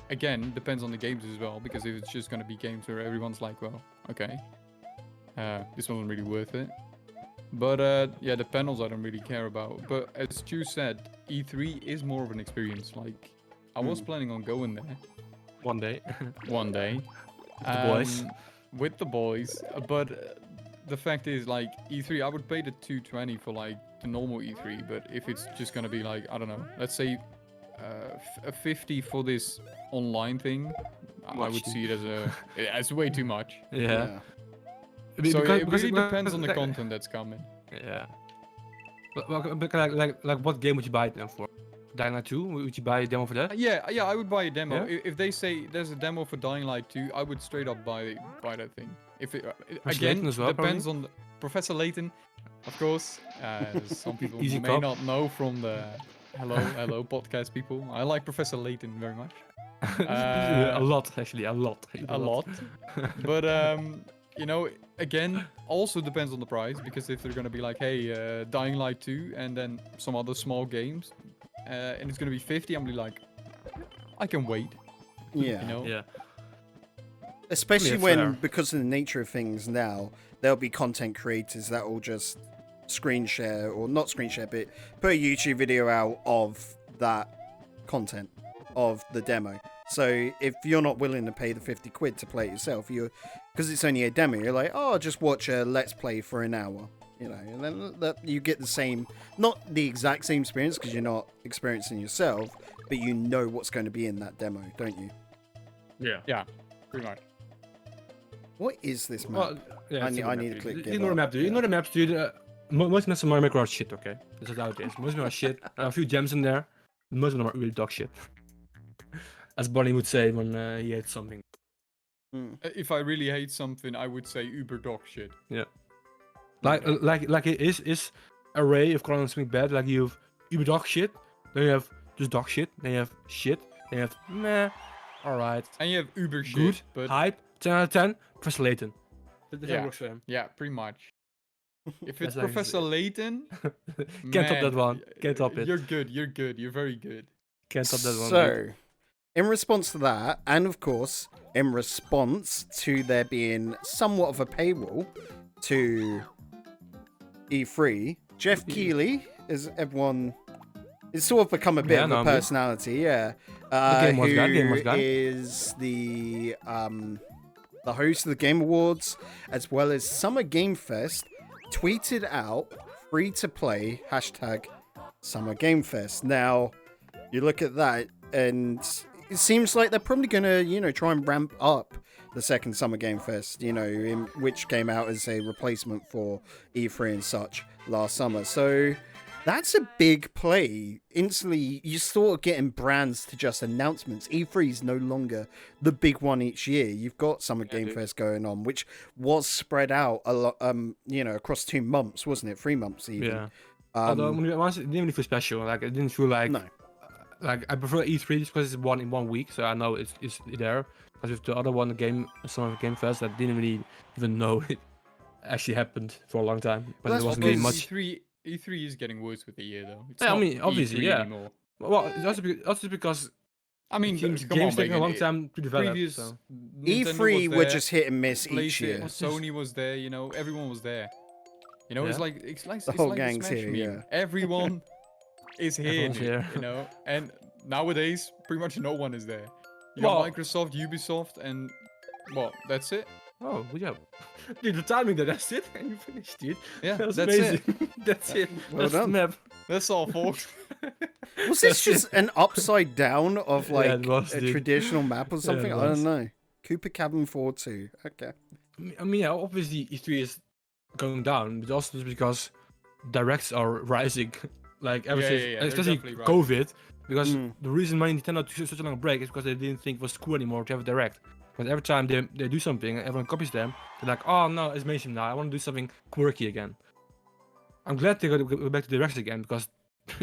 again, depends on the games as well, because if it's just going to be games where everyone's like, well, okay, this wasn't really worth it. But, yeah, the panels I don't really care about. But as Stu said, E3 is more of an experience. Like, I was planning on going there One day. one day. With the boys. With the boys. But the fact is, like, E3, I would pay the 220 for, like, the normal E3. But if it's just going to be, like, I don't know, let's say a 50 for this online thing, I Much would too- see it as way too much. Yeah. So it Because- really depends on the like- content that's coming. Yeah. But like what game would you buy it then for? Dying Light 2? Would you buy a demo for that? Yeah, I would buy a demo. Yeah? If they say there's a demo for Dying Light 2, I would straight up buy that thing. If it Professor again Layton as well, depends on Professor Layton, of course. Some people Easy may cop. not know from the hello podcast people. I like Professor Layton very much. A lot, actually, a lot. A lot. But again, also depends on the price, because if they're gonna be like, hey, Dying Light 2 and then some other small games, and it's gonna be 50, I'm gonna be like, I can wait. Yeah. Yeah. Especially Yeah, when, fair. because of the nature of things now, there'll be content creators that will just screen share, or not screen share, but put a YouTube video out of that content, of the demo. So if you're not willing to pay the 50 quid to play it yourself, because it's only a demo, you're like, oh, I'll just watch a Let's Play for an hour. And then that you get the same, not the exact same experience, because you're not experiencing yourself, but you know what's going to be in that demo, don't you? Yeah. Yeah, pretty much. What is this map? Well, yeah, I it's need- ignore I map, need to dude. click give Ignore the up, map, dude. yeah. Ignore the maps, dude. Most maps of Mario Maker are shit, okay? That's how it is. Most of them are shit. A few gems in there. Most of them are really dog shit. As Bonnie would say when he hates something. Hmm. If I really hate something, I would say uber dog shit. Like it is array of calling something bad. Like you have uber dog shit, then you have just dog shit, then you have shit, then you have meh, alright, And you have uber shit, good, but hype, 10 out of 10, Professor Layton. That's how Yeah. it works for him. yeah, pretty much. If That's it's how he's- Professor Layton, Can't top that man, one. Can't top it. You're good. You're good. You're very good. Can't top that one. dude. So, in response to that, and of course, in response to there being somewhat of a paywall to E3, Jeff Keighley, as everyone, it's sort of become a bit Yeah, of no, a I'm good. personality, yeah. Game Was Who Guy, Game Was Guy. is the host of the Game Awards, as well as Summer Game Fest, tweeted out free to play hashtag Summer Game Fest. Now, you look at that, and it seems like they're probably gonna, try and ramp up the second Summer Game Fest, which came out as a replacement for E3 and such last summer. So that's a big play. Instantly, you start getting brands to just announcements. E3 is no longer the big one each year. You've got Summer Game dude. Fest going on, which was spread out a lot, across 2 months, wasn't it? 3 months even. Yeah. Although Um, when it didn't really feel special. Like it didn't feel like no. like I prefer E3 just because it's one in 1 week, so I know it's there. Because with the other one, Summer Game Fest, I didn't really even know it actually happened for a long time. But That's there wasn't because really much. E3 is getting worse with the year though. It's Yeah, I not mean, obviously, E3 yeah. Anymore. Well, it's also because I mean, games come on, taking a long Megan, time to develop. Previous So. Nintendo E3 was were there, just hit and miss each PlayStation, year. Sony was there. Everyone was there. It's Yeah. like it's like The it's whole like gang's Smash here, meme. yeah. Everyone is here, Everyone's dude, here. And nowadays, pretty much no one is there. You Well- got Microsoft, Ubisoft, and well, that's it. Oh, good job. Dude, the timing that's it, and you finished, dude. Yeah, That was that's amazing. it. That's it. Well That's done. the map. That's all, folks. Was this just an upside down of Yeah, like it was, a dude. traditional map or something? it I was. don't know. Cooper Cabin 4-2. Okay. I mean, yeah, obviously E3 is going down, but also just because directs are rising. Like ever Yeah, since, yeah, yeah, they're especially definitely rising. COVID, because Mm. the reason why Nintendo took such a long break is because they didn't think it was cool anymore to have a direct. Because every time they do something, everyone copies them. They're like, oh no, it's mainstream now. I want to do something quirky again. I'm glad they go back to directs again because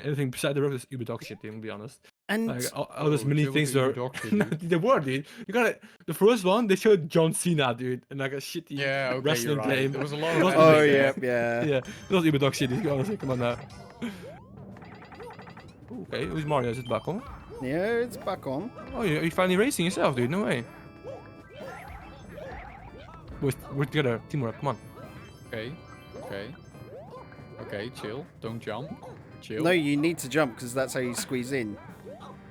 anything beside the direct is uber dog shit. To be honest, And like all those mini chill with things the are. uber dog shit, dude. They were, dude. You got it. The first one they showed John Cena, dude, and like a shitty Yeah, okay, wrestling you're right. game. There was a lot It of was anime oh amazing. there. yeah. Yeah, that was uber dog shit. Dude. Honestly, come on now. Okay, who's Mario? Is it back on? Yeah, it's back on. Oh, you're finally racing yourself, dude. No way. We're together. Teamwork. Come on. Okay, chill. Don't jump. Chill. No, you need to jump because that's how you squeeze in.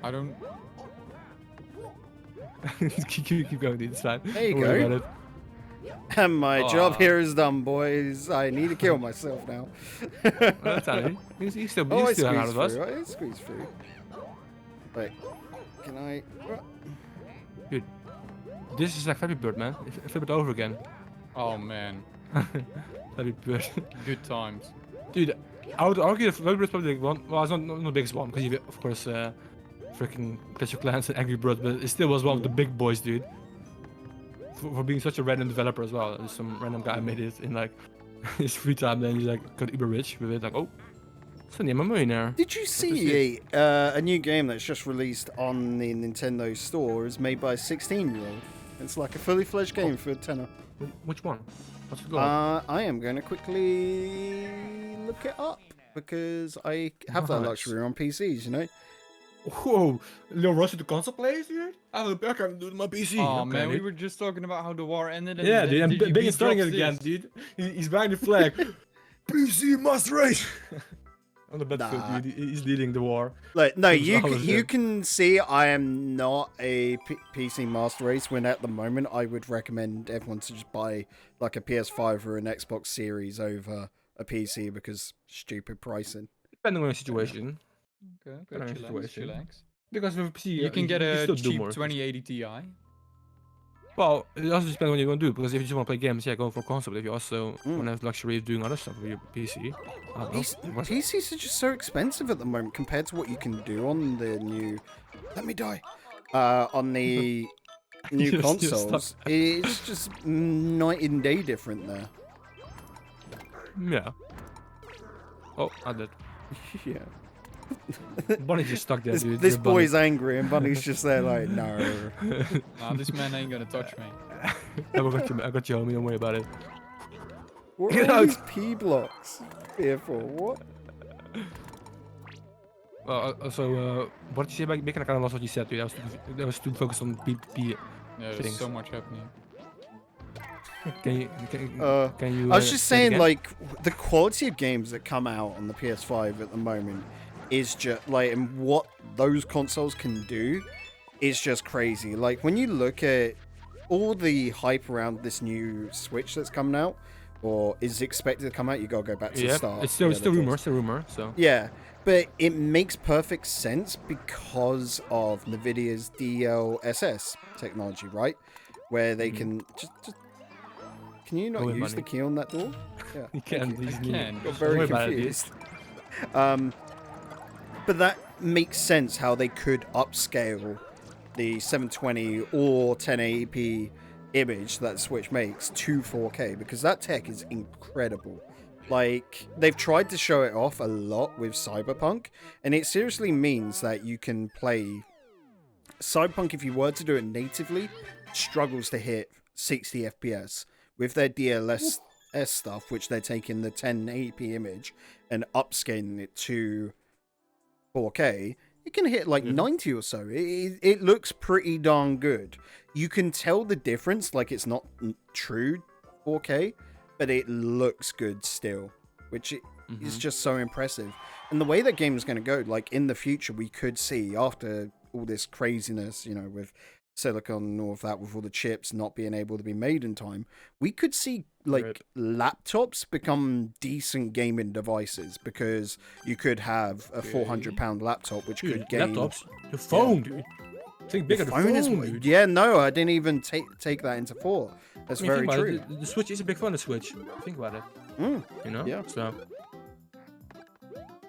I don't. keep going, dude. It's fine. There you Don't worry go. about it. And my job Aw. here is done, boys. I need to kill myself now. Well, that's fine. You still, Oh, I you still hang out squeezed with us. through. I squeezed through. Wait, can I? Dude, this is like Flappy Bird, man. Flip it over again. Oh man, Flappy Bird. good times. Dude, I would argue that Flappy Bird is probably the one. Well, it's not the biggest one because you, of course, freaking Clash of Clans and Angry Birds, but it still was one of the big boys, dude. For being such a random developer as well. There's some random guy made it in like his free time, then he's like got uber rich with it. Like, oh, suddenly I'm a millionaire. Did you see a new game that's just released on the Nintendo store is made by a 16-year-old? It's like a fully fledged game for a tenner. Which one? What's it called? I am going to quickly look it up because I have that Nice. luxury on PCs, you know? Whoa, little rush to the console players, dude. I can do it on my PC. Oh Okay, man, we dude. were just talking about how the war ended. And Yeah, then dude, and DGB Big is starting it drops again, this. dude. He's buying the flag. PC must race. On the battlefield, Nah. dude. He's leading the war. Like, no, It's you always you him. can see I am not a PC master race. When at the moment I would recommend everyone to just buy like a PS5 or an Xbox Series over a PC because stupid pricing. Depending on the situation. Okay, Depending on the chillax, situation. chillax. Because with PC, You can get a still do cheap more. 2080 Ti. Well, it also depends what you're gonna do. Because if you just want to play games, yeah, go for console. But if you also want to have the luxury of doing other stuff with your PC, I don't know. PCs are just so expensive at the moment compared to what you can do on the new. Let me die. On the new You're consoles, stuck. it's just night and day different there. Yeah. Oh, I did. Yeah. Bunny just stuck there, This, dude. this You're Bunny. boy's angry and Bunny's just there like, no. Nah, this man ain't gonna touch me. I got you, homie. Don't worry about it. What Get are all out. these P blocks here for? What? Well, what did you say about making? I kind of lost what you said, dude. I was too focused on PvP. Yeah, there's Things. so much happening. Can you? Can you? I was just say it saying, again? like, the quality of games that come out on the PS5 at the moment is just like, and what those consoles can do is just crazy. Like, when you look at all the hype around this new Switch that's coming out, or is expected to come out, you gotta go back to the Yeah, start. it's still Yeah, the rumor, talks. still rumor. So Yeah, but it makes perfect sense because of NVIDIA's DLSS technology, right? Where they can just can you not Go in, use the Bunny. key on that door? Yeah, you thank can. you. You just I need- can. Got Don't very worry about it, dude. confused. But that makes sense how they could upscale the 720 or 1080p image that Switch makes to 4K because that tech is incredible. Like, they've tried to show it off a lot with Cyberpunk, and it seriously means that you can play Cyberpunk, if you were to do it natively, struggles to hit 60 FPS. With their DLSS stuff, which they're taking the 1080p image and upscaling it to 4K, it can hit like 90 or so. It looks pretty darn good. You can tell the difference, like it's not true 4K, but it looks good still, which is just so impressive. And the way that game is going to go, like in the future, we could see after all this craziness, you know, with silicon and all of that, with all the chips not being able to be made in time, we could see like Right. laptops become decent gaming devices because you could have a 400-pound laptop which Dude, could gain. laptops, your phone, dude. Think bigger. The The phone, is, dude. yeah, no, I didn't even take that into thought. That's I mean, very think about true. it, the Switch is a big phone. The Switch. Think about it. Mm. You know. Yeah. So.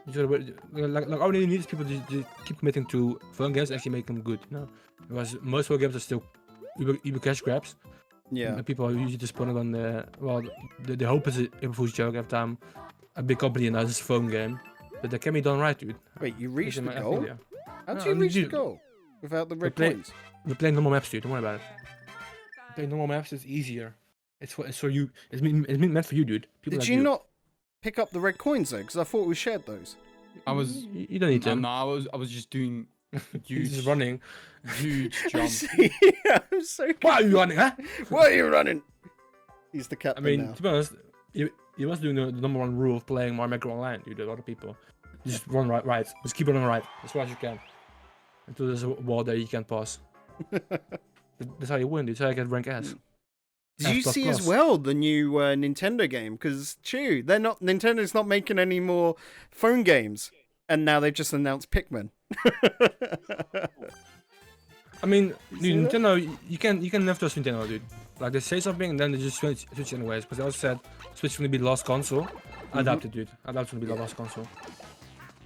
You like all you need is people to keep committing to phone games and actually make them good. You know, because most phone games are still uber cash grabs. Yeah, And people are usually just putting on the hope is a full joke every time a big company announces a phone game, but that can be done right, dude. wait, you reached It's in the my goal? opinion. How did No, you reach the dude, goal without the red play- coins? We're playing normal maps, dude. Don't worry about it. Playing normal maps is easier. It's for you. It's meant for you, dude. People Did like you not pick up the red coins though? Because I thought we shared those. I was. You don't need to. No, I was just doing He's just huge, running. huge jump. I'm so. Why are you running, huh? Why are you running? He's the I captain mean, now. to be honest, you must do the number one rule of playing Mario Maker Online, dude. A lot of people just run right. Just keep running right as far as you can until there's a wall that you can't pass. That's how you win, dude. That's how you get rank S. Did you S++. see as well the new Nintendo game? Because Nintendo's not making any more phone games, and now they've just announced Pikmin. I mean, see dude, that? Nintendo, you can never trust Nintendo, dude. Like they say something and then they just switch anyways. Because they also said Switch is gonna be the last console. I doubt it, dude. I doubt it's gonna be the last console.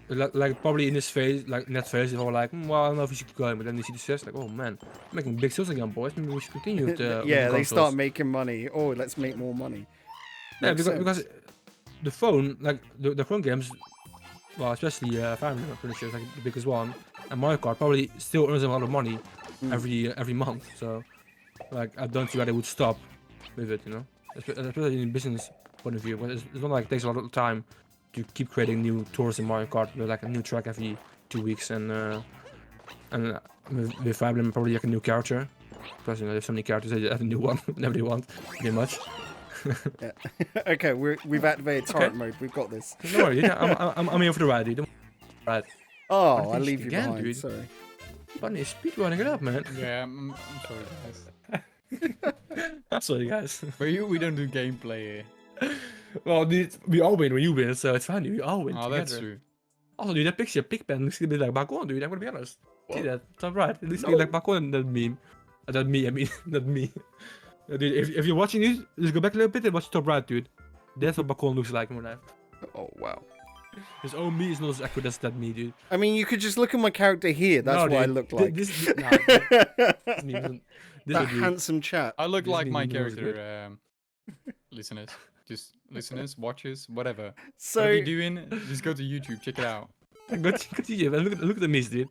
Like probably in this phase, like in that phase, they were like, well, I don't know if we should keep going. But then they see the success, like, oh man, we're making big sales again, boys. Maybe we should continue with Yeah, with they consoles. start making money. Oh, let's make more money. Yeah, Makes because sense. the phone, like the phone games, well, especially Fire Emblem, I'm pretty sure it's like the biggest one, and Mario Kart probably still earns them a lot of money every month. So, like, I don't see why they would stop with it, you know, especially in business point of view. But it's not like it takes a lot of time to keep creating new tours in Mario Kart with like a new track every 2 weeks, and with Fire Emblem probably like a new character. Because you know there's so many characters, they have a new one whenever they want, pretty much. Yeah. Okay, we've activated torrent mode. We've got this. Don't worry, dude. I'm here for the ride, dude. Don't worry. Right. Oh, What I did you leave you again, behind. dude? Sorry. Bunny is speedrunning it up, man. Yeah, I'm sorry, guys. I'm sorry, guys. For you, we don't do gameplay here. Well, dude, we all win when you win, so it's fine, dude. We all win Oh, together. that's true. Also, dude, that picture, Pigpen, looks a bit like Bakon, dude. I'm gonna be honest. See What? that? It's not right. It looks a bit like Bakon in that meme. Not me, I mean, not me. Dude, if you're watching this, just go back a little bit and watch top right, dude. That's what Bacon looks like in real life. Oh wow. His own me is not as accurate as that me, dude. I mean, you could just look at my character here. That's No, what I dude. look like. This me doesn't. This That would be- handsome chap. I look This like means my he knows character. Listeners, just listeners, watchers, whatever. So Whatever you're doing, just go to YouTube, check it out. Go to you, man. Look at the Mies, dude.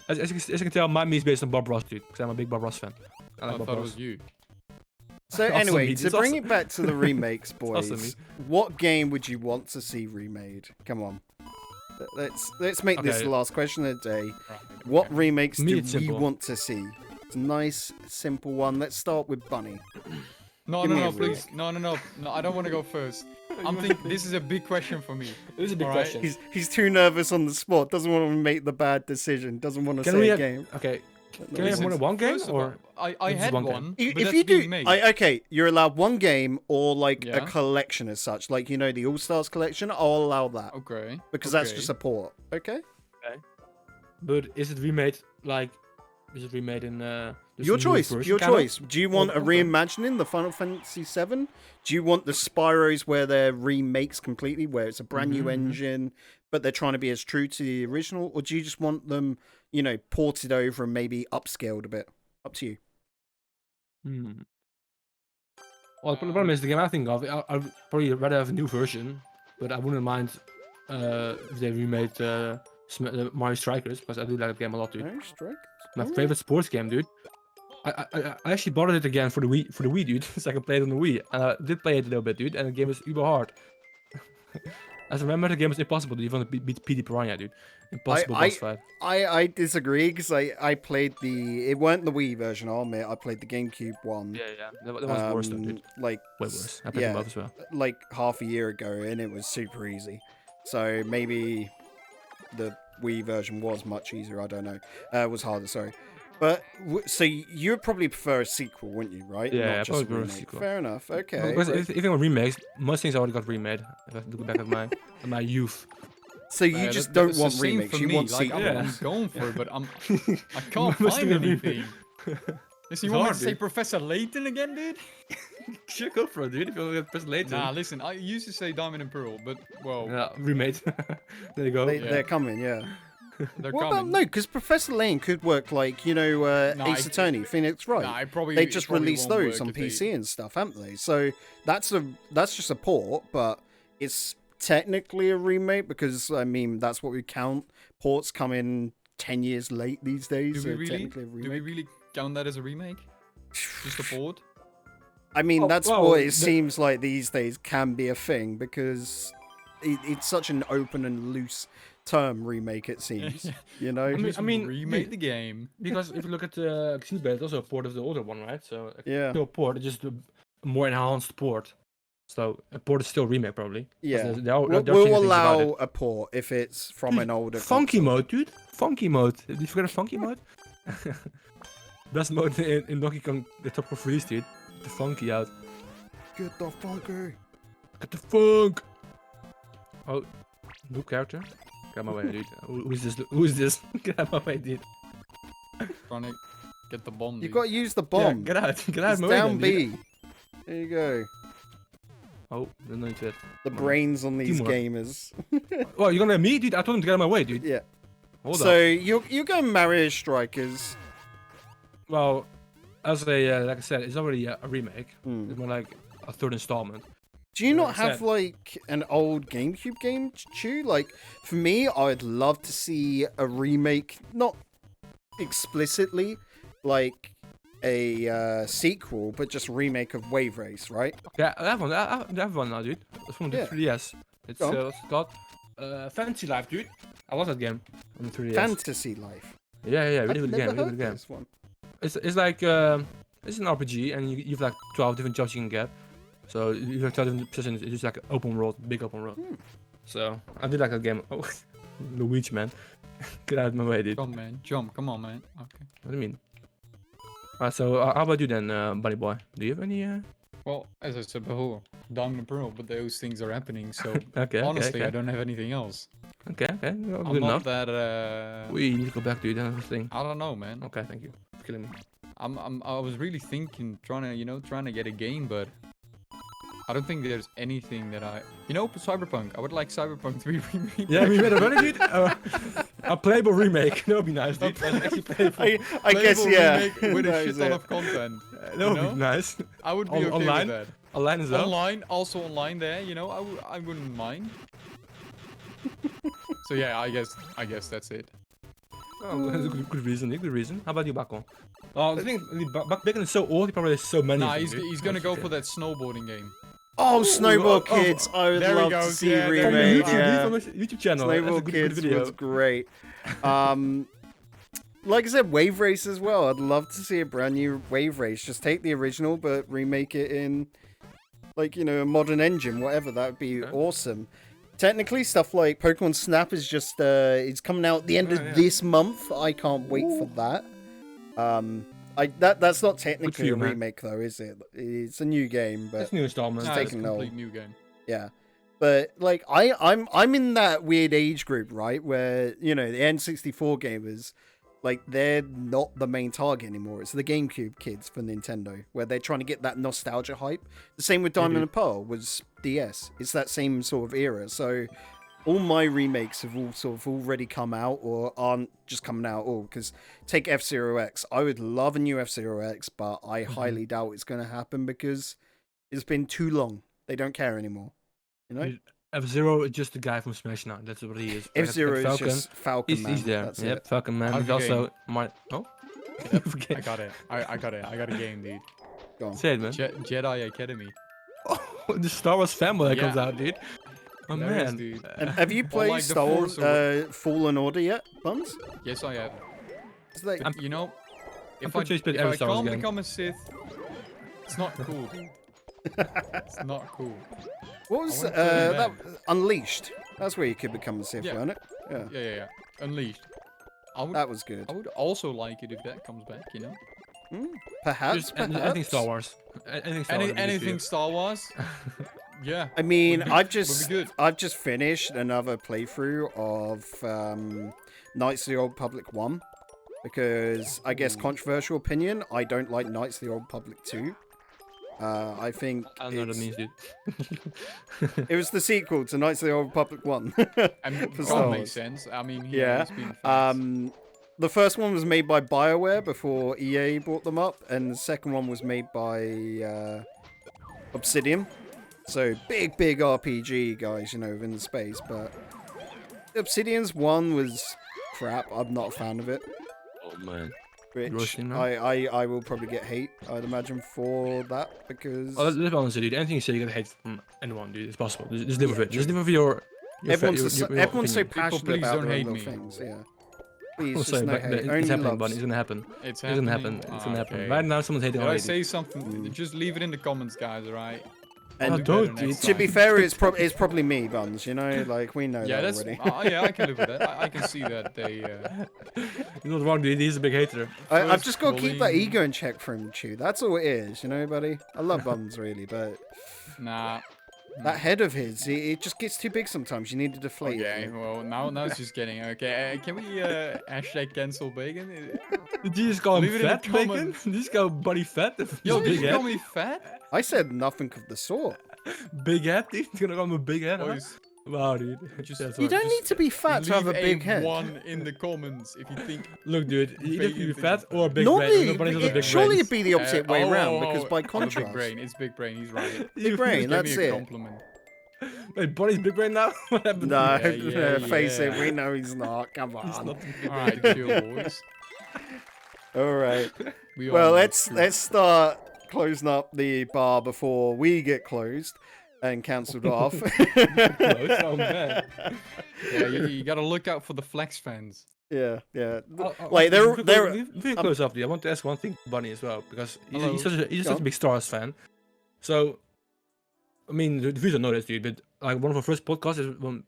As you can tell, my Mies is based on Bob Ross, dude. Because I'm a big Bob Ross fan. I I like Bob thought it Ross. was you. So Awesome, anyway, Mead. to It's bring awesome. it back to the remakes, awesome, boys, Mead. what game would you want to see remade? Come on, let's make this Okay. the last question of the day. Right, What okay. remakes Me, do it's we simple. want to see? It's a nice, simple one. Let's start with Bunny. No, Give no, me no, a please. No, I don't want to go first. I'm thinking this is a big question for me. This is a big Alright. question. He's too nervous on the spot. Doesn't want to make the bad decision. Doesn't want to Can say we a have, game. okay, No, can we have more than one game First of or? all, I This is had one game. one, If but that's you do, being made. okay, you're allowed one game or like a Yeah. collection as such, like you know the All Stars collection. I'll allow that Okay. because that's okay. just a port. Okay, But is it remade like? Is it remade in? just your a new choice. version, Your kinda? choice. Do you want a okay. reimagining the Final Fantasy VII? Do you want the Spyros where they're remakes completely, where it's a brand new Mhm, mhm. engine, but they're trying to be as true to the original, or do you just want them, you know, ported over and maybe upscaled a bit? Up to you. Hmm. Well, the problem is the game I think of. I'd probably rather have a new version, but I wouldn't mind if they remade Mario Strikers because I do like that game a lot, dude. No strike. My favorite sports game, dude. I actually bought it again for the Wii, dude, so I can play it on the Wii. And I did play it a little bit, dude, and the game was uber hard. As I remember, the game was impossible to even beat PD Piranha, dude. Impossible boss fight. I disagree because I played it weren't the Wii version. I'll admit I played the GameCube one. Yeah. That was worse, though, dude. Like Way worse. I played yeah, them both as well. like half a year ago, and it was super easy. So maybe the Wii version was much easier. I don't know. Was harder. Sorry. But so you would probably prefer a sequel, wouldn't you? Right? Yeah, Not I just a probably prefer a remake. sequel. Fair enough. Okay. Because right. if you want remakes, most things already got remade. If I look back at my youth. So you Yeah, just that- don't that's the want same remakes. for You me, want like, sequels. Yeah. I'm going for it, but I can't Must find be a remake. anything. Yes, you It's want me hard, to say dude. Professor Layton again, dude? Sure, go for it, dude. If you want to get press later. Nah, listen, I used to say Diamond and Pearl, but well, Yeah, remade. There you go. They, Yeah. They're coming. Yeah. they're What about coming. no? Because Professor Lane could work like No, Ace Attorney, Phoenix Wright. Nah, it probably They it just probably released won't those work on if they- PC and stuff, haven't they? So that's just a port, but it's technically a remake because I mean that's what we count. Ports come in 10 years late these days. Do so we really? technically a Do we remake. really count that as a remake? Just a port? I mean, Oh, that's well, what it the- seems like these days can be a thing because it's such an open and loose term. Remake, it seems. You know. Just mean, remake we- the game. Because if you look at Xenoblade, it's also a port of the older one, right? So Yeah. still a port, it's just a more enhanced port. So a port is still a remake, probably. 'Cause Yeah. there are We'll, things we'll about allow it. a port if it's from Dude, an older. Funky console. mode, dude. Funky mode. Did you forget a funky mode? Best mode in Donkey Kong, the top of freeze, dude. The funky out. Get the funky. Get the funk. Oh, new character. Get out my way, dude. Who's this? Who's this? Get out my way, dude. Trying to get the bomb. You dude. got to use the Yeah, bomb. get out. Get out It's of my way, down then, dude. B. There you go. Oh, there's no into it. The brains on these Teamwork. gamers. Well, you're gonna let me, dude? I told him to get out of my way, dude. Yeah. Hold So up. you're going Mario Strikers. Well, as like I said, it's already a remake. Hmm. It's more like a third installment. Do you Like not I have said. like an old GameCube game, Chew? Like for me, I'd love to see a remake, not explicitly like a sequel, but just remake of Wave Race, right? Yeah, I have one. I have one now, dude. It's from the Yeah. 3DS. It's Go on. what's it called? Fantasy Life, dude. I love that game on the 3DS. Fantasy Life. Yeah, really I've good never game. Really heard good game. this one. It's like it's an RPG, and you've like 12 different jobs you can get. So you have 12 different positions. It's just like open world, big open world. Hmm. So I did like that game. Oh, Luigi, man, get out of my way, dude. Jump, man. Jump. Come on, man. Okay. What do you mean? Alright, so how about you then, Bunny Boy? Do you have any? Well, as I said before, Diamond and Pearl, but those things are happening, so Okay, honestly, okay, I don't have anything else. okay, okay. Well, I'm good not enough. that, We need to go back, dude. That's the thing. I don't know, man. Okay, thank you. It's killing me. I was really thinking, trying to get a game, but I don't think there's anything that Cyberpunk. I would like Cyberpunk to be remade. Yeah, we made a very good a playable remake. That would be nice, dude. Actually playable. I guess, Playable yeah. remake with That a shit is ton it. of content. That would know? be nice. I would be okay Online? with that. Online as well. Online, also online there, I wouldn't mind. So yeah, I guess that's it. Oh, that's a good reason. Good reason. How about you, Bacon? Oh, I think Bacon is so old. He probably has so many. Nah, of them, dude. he's gonna go for that snowboarding game. Oh, Snowball oh, Kids! I would there he love to goes, see yeah, there remade. he goes. Yeah. From his YouTube channel. That's a Snowball good Kids video. was great. Like I said, Wave Race as well. I'd love to see a brand new Wave Race. Just take the original, but remake it in, like, a modern engine, whatever. That would be awesome. Technically, stuff like Pokemon Snap is just it's coming out at the end of this month. I can't wait for that. That's not technically you, a man. remake though, is it? It's a new game, but It's new installment. Nah, it's a taking no- complete new game. yeah. But like I'm in that weird age group, right? Where, the N64 gamers, like, they're not the main target anymore. It's the GameCube kids for Nintendo, where they're trying to get that nostalgia hype. The same with Diamond and Pearl was DS. It's that same sort of era. So all my remakes have all sort of already come out or aren't just coming out all. Because take F-Zero X. I would love a new F-Zero X, but I highly doubt it's going to happen because it's been too long. They don't care anymore. F-Zero is just the guy from Smash now. That's what he is. But F-Zero is Falcon, just Falcon Man. he's there. That's Yep, it. Falcon Man. How's He's the also my. Oh, I got it. I got it. I got a game, dude. Go on. say it, man. Jedi Academy. Oh, the Star Wars fanboy that comes Yeah. out, dude. Oh There it is, man. dude. Have you played like the Star Force Wars Fallen Order yet, Buns? Yes, I have. It's like, But, if pretty sure he's played every Star Wars can't game. become a Sith, it's not cool, dude. It's not cool. what was I wanna tell you that? Unleashed. That's where you could become a Sith, Yeah. wasn't it? Yeah, Yeah. Unleashed. I would that was good. I would also like it if that comes back, Perhaps, Just anything Star Wars. Anything Star Wars. would be good for Anything you. Star Wars? Yeah. I mean, Would be- I've would just be good. finished another playthrough of Knights of the Old Republic 1 because I guess controversial opinion, I don't like Knights of the Old Republic 2. I think I don't know what that means, dude. it was the sequel to Knights of the Old Republic 1. I mean, For that Star makes Wars. sense. I mean, Yeah. he's been fans. The first one was made by BioWare before EA bought them up, and the second one was made by Obsidian. So big RPG guys, within the space. But Obsidian's one was crap. I'm not a fan of it. Oh man. Which Roasting, man. I will probably get hate, I'd imagine, for that because Oh, let's be honest, dude. Anything you say, you get hate from anyone, dude. It's possible. Just live with it. Just live with your everyone's your everyone's so opinion. passionate please about don't their hate own me. little things. Yeah. Please, I'm just sorry, no but hate. it's Only happening, loves. buddy. It's gonna happen. It's It's gonna happen. It's gonna happen. Okay. Right now, someone's hating Did I already. say something? Just leave it in the comments, guys. Alright. And Oh, do don't, better dude. next To be time. fair, it's probably me, Buns. Like we know Yeah, that that's. already. Yeah, I can live with that. I can see that they. You're not wrong, dude. He's a big hater. I've First just got to keep that bullying- ego in check from Chew. That's all it is, buddy. I love Buns really, but Nah. that head of his, it just gets too big sometimes. You need to deflate Okay, it. well now it's just getting okay. Can we hashtag cancel bacon? Did you just call him Leave it in the fat, Bacon? comments. Did you just call Buddy fat? Yo, Big did you head? call me fat? I said nothing of the sort. Big head, dude? You're gonna call him a big head? Huh? Boys, Wow, dude. Just- That's You right. don't Just need to be fat to have a leave big head. one in the comments if you think. Look, dude. Either Bacon you be thing. fat or a big brain. Normally, Nobody's got a big surely brain. it'd be the opposite way around because by I'm a contrast, big brain. It's big brain. He's right. big brain. Give That's me a it. compliment. Wait, Buddy's big brain now? What happened? No, Yeah, face it. yeah. We know he's not. Come on. Not All right, chill, boys. All right. We all Well, know let's it's true. start closing up the bar before we get closed and cancelled off. close. Oh, man. Yeah, you gotta look out for the flex fans. yeah. Like Like, they're- Before you close up, dude, I want to ask one thing to Bunny as well because Hello. he's Go such a on. big Star Wars fan. So, I mean, the viewers don't know this, dude, but like one of our first podcasts is when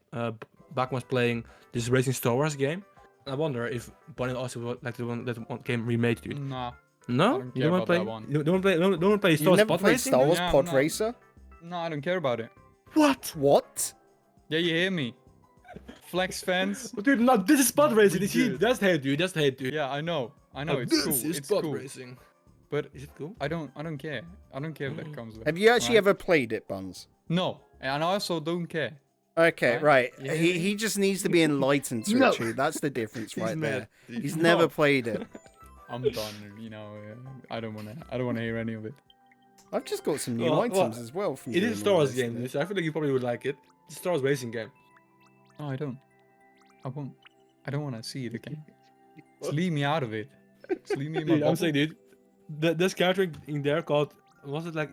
Bak was playing this Racing Star Wars game. I wonder if Bunny also would like to want that one game remade, dude. Nah, No, don't you care don't want to about play. that one. You don't want to play. Don't want to play Star You Wars never Pod played Racing? Star Wars Yeah, Pod no. Racer? no, I don't care about it. What? What? Yeah, you hear me? Flex fans. Dude, no, this is Pod Racing. We That's good. that's hate, dude. That's hate, dude. Yeah, I know. Oh, It's this cool. is It's Pod cool. Racing. but Is it cool? I don't care. I don't care if that comes with. Have you actually right? ever played it, Buns? No, and I also don't care. Okay, Right? right. Yeah. He just needs to be enlightened to No. it, Chu. That's the difference right there. mad. He's No. never played it. I'm done. You know, I don't wanna hear any of it. I've just got some new Well, items as well from It doing is a all Star Wars this game, today. dude, so I feel like you probably would like it. It's a Star Wars racing game. No, I don't. I won't. I don't want to see it again. Just leave me out of it. Just leave me in my Dude, I'm bubble. saying, dude, this character in there called, was it like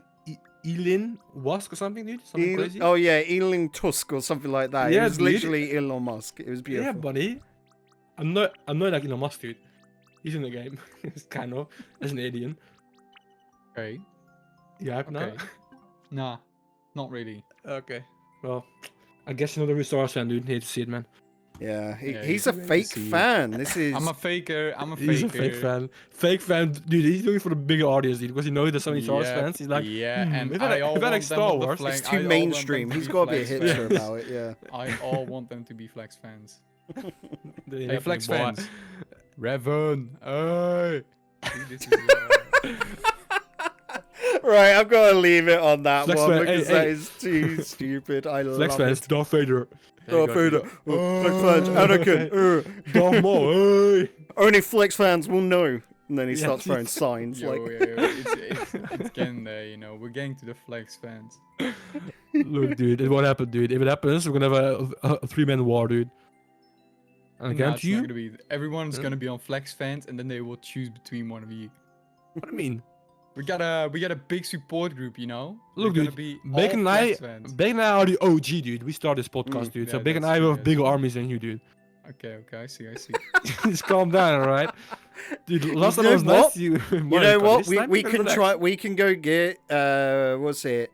Elin Wask or something, dude? Something crazy? Oh yeah, Elon Tusk or something like that. Yeah, it was dude. literally Elon Musk. It was Yeah, beautiful. buddy. I'm not like Elon Musk, dude. He's in the game. It's kind of as an alien. Okay. Yeah, Okay. Nah, not really. no? Okay. Well, I guess you're not a real Star Wars fan, dude. Hate to see it, man. Yeah, Yeah, he's you a can fake see it. fan. This is I'm a faker. I'm a He's faker. a fake fan. Fake fan, dude. He's doing it for the bigger audience, dude, because he knows there's so many Star Wars Yeah, fans. He's like, yeah, and if I all like want Star them on the Wars, flag- it's I too all want them mainstream. to He's be got to be a Flex hipster fans. about it. Yeah. I all want them to be Flex fans. They Hey, have Flex the boy. fans. Revan. Hey. See, this is, Right, I've got to leave it on that Flex one fan, because hey, that hey. is too stupid. I Flex love fans, it. Darth Vader. Oh, Vader. Oh, Flex fans, Anakin. Darth Maul. Hey. Only Flex fans will know. And then he Yeah. starts throwing signs yo, like, it's getting there, you know. We're getting to the Flex fans. Look, dude, it won't happen, dude. If it happens, we're gonna have a three-man war, dude. And I Nah, guarantee it's you. not gonna be. Everyone's Yeah. gonna be on Flex fans, and then they will choose between one of you. What do you mean? We got a big support group, you know. Look, We're gonna dude, be Bacon all and I, Flex fans. Bacon and I are the OG, dude. We started this podcast, dude. So yeah, Bacon and that's I true, have that's bigger true. armies than you, dude. Okay, I see. Just calm down, alright? Dude, last time I know was nice what? to you. you know what? We can try. We can go get what's it?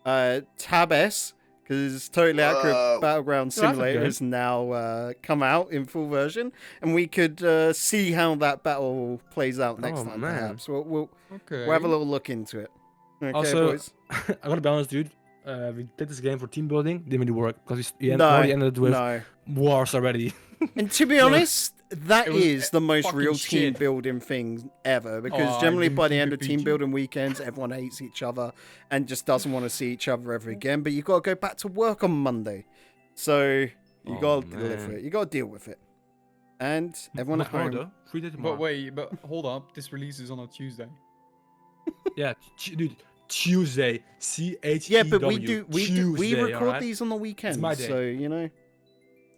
Tab S, because Totally Accurate Battleground Oh, that's Simulator okay. has now come out in full version, and we could see how that battle plays out next Oh, time. man. Perhaps we'll Okay. have a little look into it. Okay, Also, boys. I gotta be honest, dude. We played this game for team building. Didn't really work because we No, already ended with No, wars already. and to be No. honest, that It was is the most fucking real team shit. building thing ever. Because Oh, generally, didn't by the keep end it of team PG. building weekends, everyone hates each other and just doesn't want to see each other ever again. But you got to go back to work on Monday, so you Oh, got to live man. with it. You got to deal with it. And everyone at home. Tomorrow, 3 days tomorrow. But wait, but hold up. This releases on a Tuesday. Yeah, dude. Tuesday. CHEW. Yeah, but we Tuesday, record alright? these on the weekends, my day. so you know,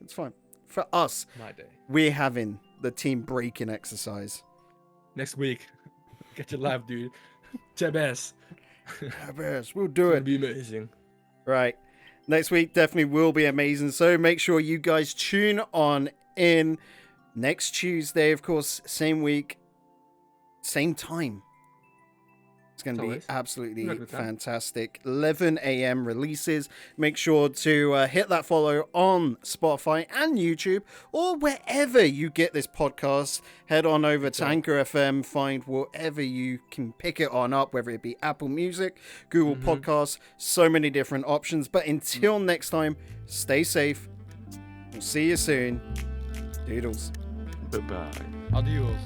it's fine. For us, My day. we're having the team breaking exercise. Next week. Get your live, dude. Jabez. Yes, we'll do It'll it. be amazing. Right. Next week definitely will be amazing. So make sure you guys tune on in next Tuesday, of course, same week, same time. It's going to be Always. absolutely Regular time. fantastic. 11 a.m. releases. Make sure to hit that follow on Spotify and YouTube or wherever you get this podcast. Head on over to Anchor FM, find wherever you can pick it on up, whether it be Apple Music, Google Podcasts, so many different options. But until next time, stay safe. We'll see you soon. Doodles. Bye-bye. Adios.